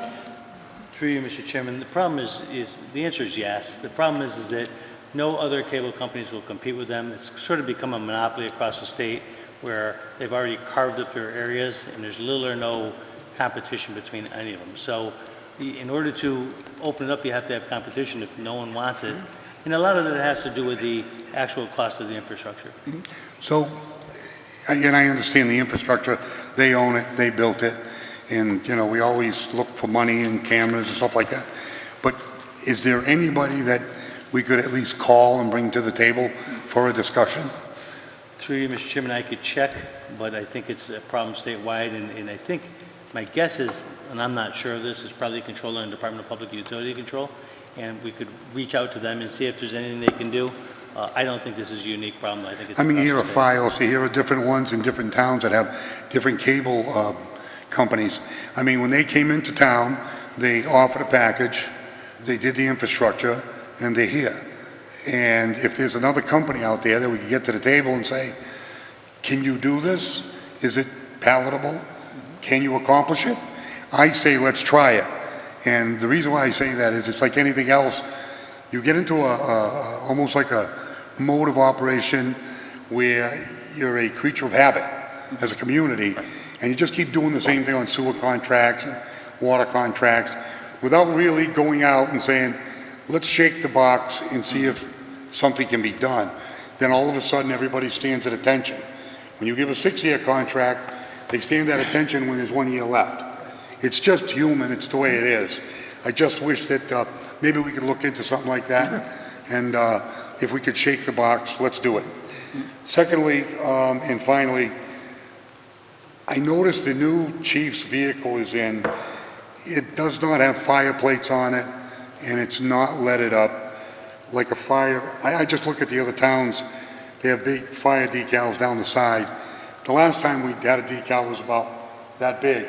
Through you, Mr. Chairman, the problem is the answer is yes. The problem is that no other cable companies will compete with them. It's sort of become a monopoly across the state where they've already carved up their areas and there's little or no competition between any of them. So in order to open it up, you have to have competition if no one wants it. And a lot of it has to do with the actual cost of the infrastructure. So, and I understand the infrastructure, they own it, they built it, and, you know, we always look for money and cameras and stuff like that. But is there anybody that we could at least call and bring to the table for a discussion? Through you, Mr. Chairman, I could check, but I think it's a problem statewide, and I think my guess is, and I'm not sure of this, is probably controller in the Department of Public Utility Control, and we could reach out to them and see if there's anything they can do. I don't think this is a unique problem. I think it's. I mean, you hear of files, you hear of different ones in different towns that have different cable companies. I mean, when they came into town, they offered a package, they did the infrastructure, and they're here. And if there's another company out there that we can get to the table and say, can you do this? Is it palatable? Can you accomplish it? I say let's try it. And the reason why I say that is it's like anything else. You get into almost like a mode of operation where you're a creature of habit as a community, and you just keep doing the same thing on sewer contracts and water contracts without really going out and saying, let's shake the box and see if something can be done. Then all of a sudden everybody stands at attention. When you give a 6-year contract, they stand at attention when there's 1 year left. It's just human, it's the way it is. I just wish that maybe we could look into something like that, and if we could shake the box, let's do it. Secondly, and finally, I noticed the new chief's vehicle is in. It does not have fire plates on it, and it's not leaded up like a fire. I just look at the other towns, they have big fire decals down the side. The last time we had a decal was about that big.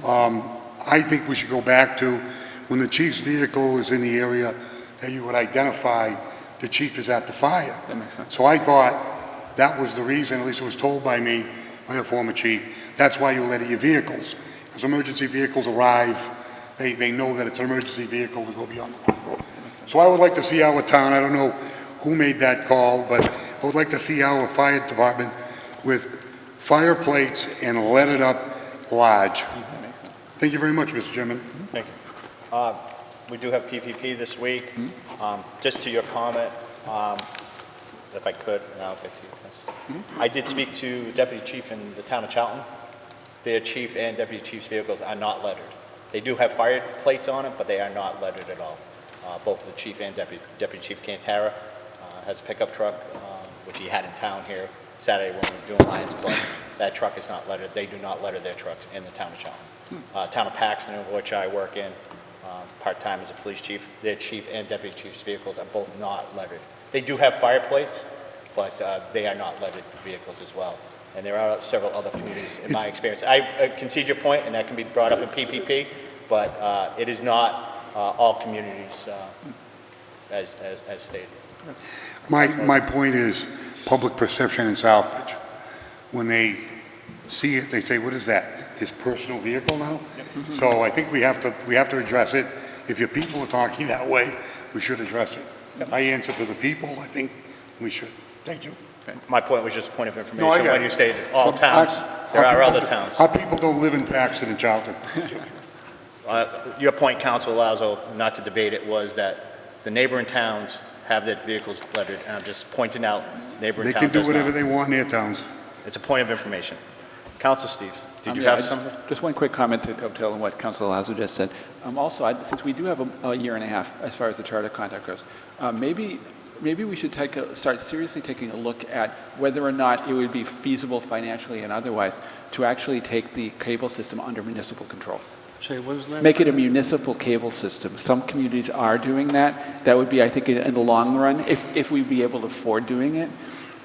I think we should go back to when the chief's vehicle is in the area that you would identify the chief is at the fire. That makes sense. So I thought that was the reason, at least it was told by me, by a former chief, that's why you letter your vehicles. Because emergency vehicles arrive, they know that it's an emergency vehicle to go beyond the line. So I would like to see our town, I don't know who made that call, but I would like to see our fire department with fire plates and lettered up large. Thank you very much, Mr. Chairman. Thank you. We do have PPP this week. Just to your comment, if I could, and I'll get to you. I did speak to Deputy Chief in the town of Charlton. Their chief and deputy chief's vehicles are not lettered. They do have fire plates on it, but they are not lettered at all. Both the chief and Deputy Chief Cantara has a pickup truck, which he had in town here Saturday when we were doing Lions Club. That truck is not lettered. They do not letter their trucks in the town of Charlton. Town of Paxton, which I work in part-time as a police chief, their chief and deputy chief's vehicles are both not lettered. They do have fire plates, but they are not lettered vehicles as well. And there are several other communities, in my experience. I concede your point, and that can be brought up in PPP, but it is not all communities as stated. My point is public perception in Southbridge. When they see it, they say, what is that? His personal vehicle now? So I think we have to address it. If your people are talking that way, we should address it. I answer to the people. I think we should. Thank you. My point was just a point of No, I information get when it. you stated all But towns or our other towns. Our people don't live in Paxton and Charlton. Your point, Council Lazo, not to debate it, was that the neighboring towns have their vehicles lettered, and I'm just pointing out neighboring They towns can do does whatever not. they want in their towns. It's a point of information. Council Steve, did you Yeah, have I just- something? Just one quick comment to dovetail on what Councilor Lazo just said. Also, since we do have a year and a half as far as the charter contract goes, maybe we should start seriously taking a look at whether or not it would be feasible financially and otherwise to actually take the cable system under municipal control. Sorry, what was that? Make it a municipal cable system. Some communities are doing that. That would be, I think, in the long run, if we'd be able to afford doing it.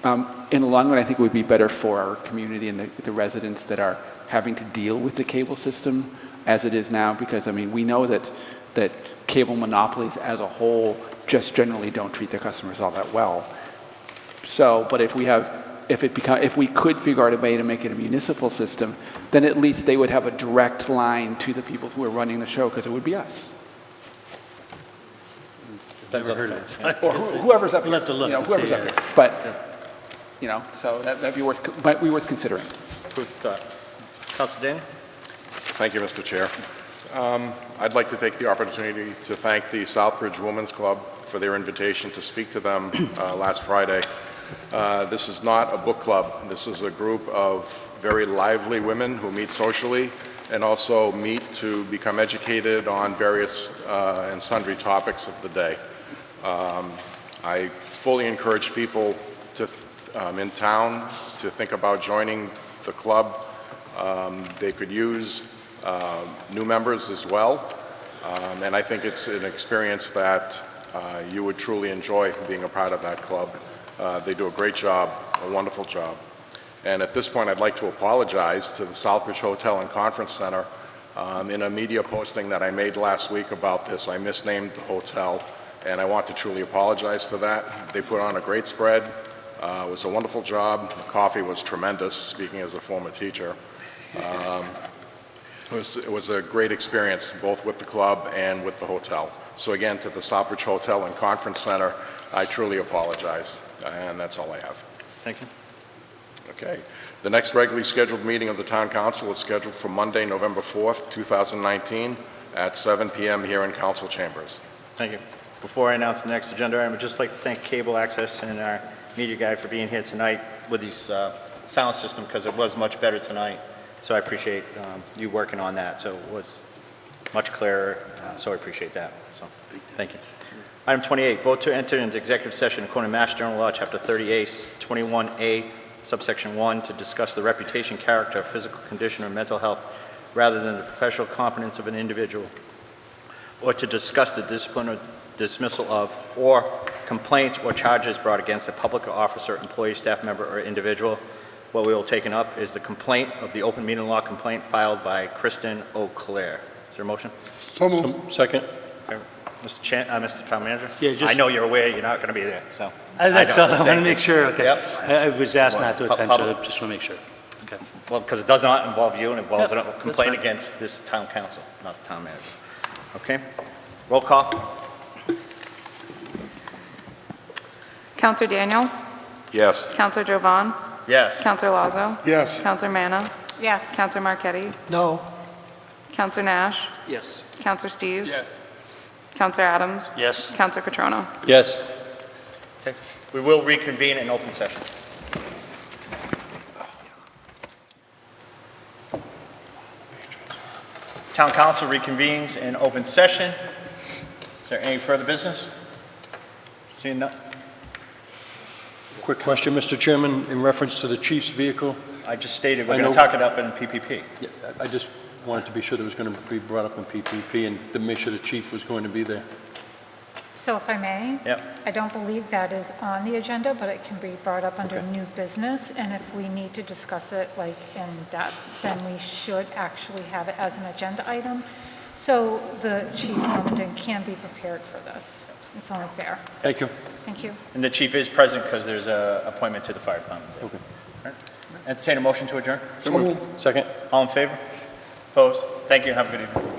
In the long run, I think it would be better for our community and the residents that are having to deal with the cable system as it is now, because, I mean, we know that cable monopolies as a whole just generally don't treat their customers all that well. So, but if we could figure out a way to make it a municipal system, then at least they would have a direct line to the people who are running the show, because it would be us. Never heard of it. Or whoever's up here. We'll have to look and Whoever's see, up here. But, so might be worth considering. Food for thought. Council Daniel? Thank you, Mr. Chair. I'd like to take the opportunity to thank the Southbridge Women's Club for their invitation to speak to them last Friday. This is not a book club. This is a group of very lively women who meet socially and also meet to become educated on various and sundry topics of the day. I fully encourage people in town to think about joining the club. They could use new members as well, and I think it's an experience that you would truly enjoy being a part of that club. They do a great job, a wonderful job. And at this point, I'd like to apologize to the Southbridge Hotel and Conference Center. In a media posting that I made last week about this, I misnamed the hotel, and I want to truly apologize for that. They put on a great spread. It was a wonderful job. The coffee was tremendous, speaking as a former teacher. It was a great experience, both with the club and with the hotel. So again, to the Southbridge Hotel and Conference Center, I truly apologize, and that's all I have. Thank you. Okay. The next regularly scheduled meeting of the Town Council is scheduled for Monday, November 4th, 2019, at 7 p.m. here in Council Chambers. Thank you. Before I announce the next agenda item, I would just like to thank Cable Access and our media guy for being here tonight with these sound system, because it was much better tonight. So I appreciate you working on that. So it was much clearer, so I appreciate that. So thank you. Item 28, vote to enter into executive session according to Mass General Law, Chapter 38, 21A, subsection 1, to discuss the reputation, character, physical condition, or mental health rather than the professional competence of an individual, or to discuss the discipline or dismissal of, or complaints or charges brought against a public officer, employee, staff member, or individual. What we will take up is the complaint of the open meeting law complaint filed by Kristen O'Clair. Is there a motion? So moved. Second. Okay. Mr. Town Manager? Yeah, just- I know you're aware you're not going to be there, so. That's all. I want to Thank make you. sure, okay. Yep. I was asked not to attend, so Public. I just want to make sure. Okay. Well, because it does not involve you, and it involves Yep, a that's complaint fine. against this town council, not the town manager. Okay? Roll call. Counselor Daniel? Yes. Counselor Jovan? Yes. Counselor Lazo? Yes. Counselor Manna? Yes. Counselor Marquetti? No. Counselor Nash? Yes. Counselor Steves? Yes. Counselor Adams? Yes. Counselor Catrono? Yes. Okay. We will reconvene in open session. Town council reconvenes in open session. Is there any further business? Seeing none. Quick question, Mr. Chairman, in reference to the chief's vehicle. I just stated we're I going to know- talk it up in PPP. Yeah, I just wanted to be sure that was going to be brought up in PPP and to make sure the chief was going to be there. So if I may? Yep. I don't believe that is on the agenda, but it can be brought up under Okay. new business, and if we need to discuss it like in depth, then we should actually have it as an agenda item, so the chief Normanton can be prepared for this. It's only fair. Thank you. Thank you. And the chief is present because there's an appointment to the fire department. Okay. All right. Entertain a motion to adjourn. So moved. Second? All in favor? Opposed? Thank you. Have a good evening.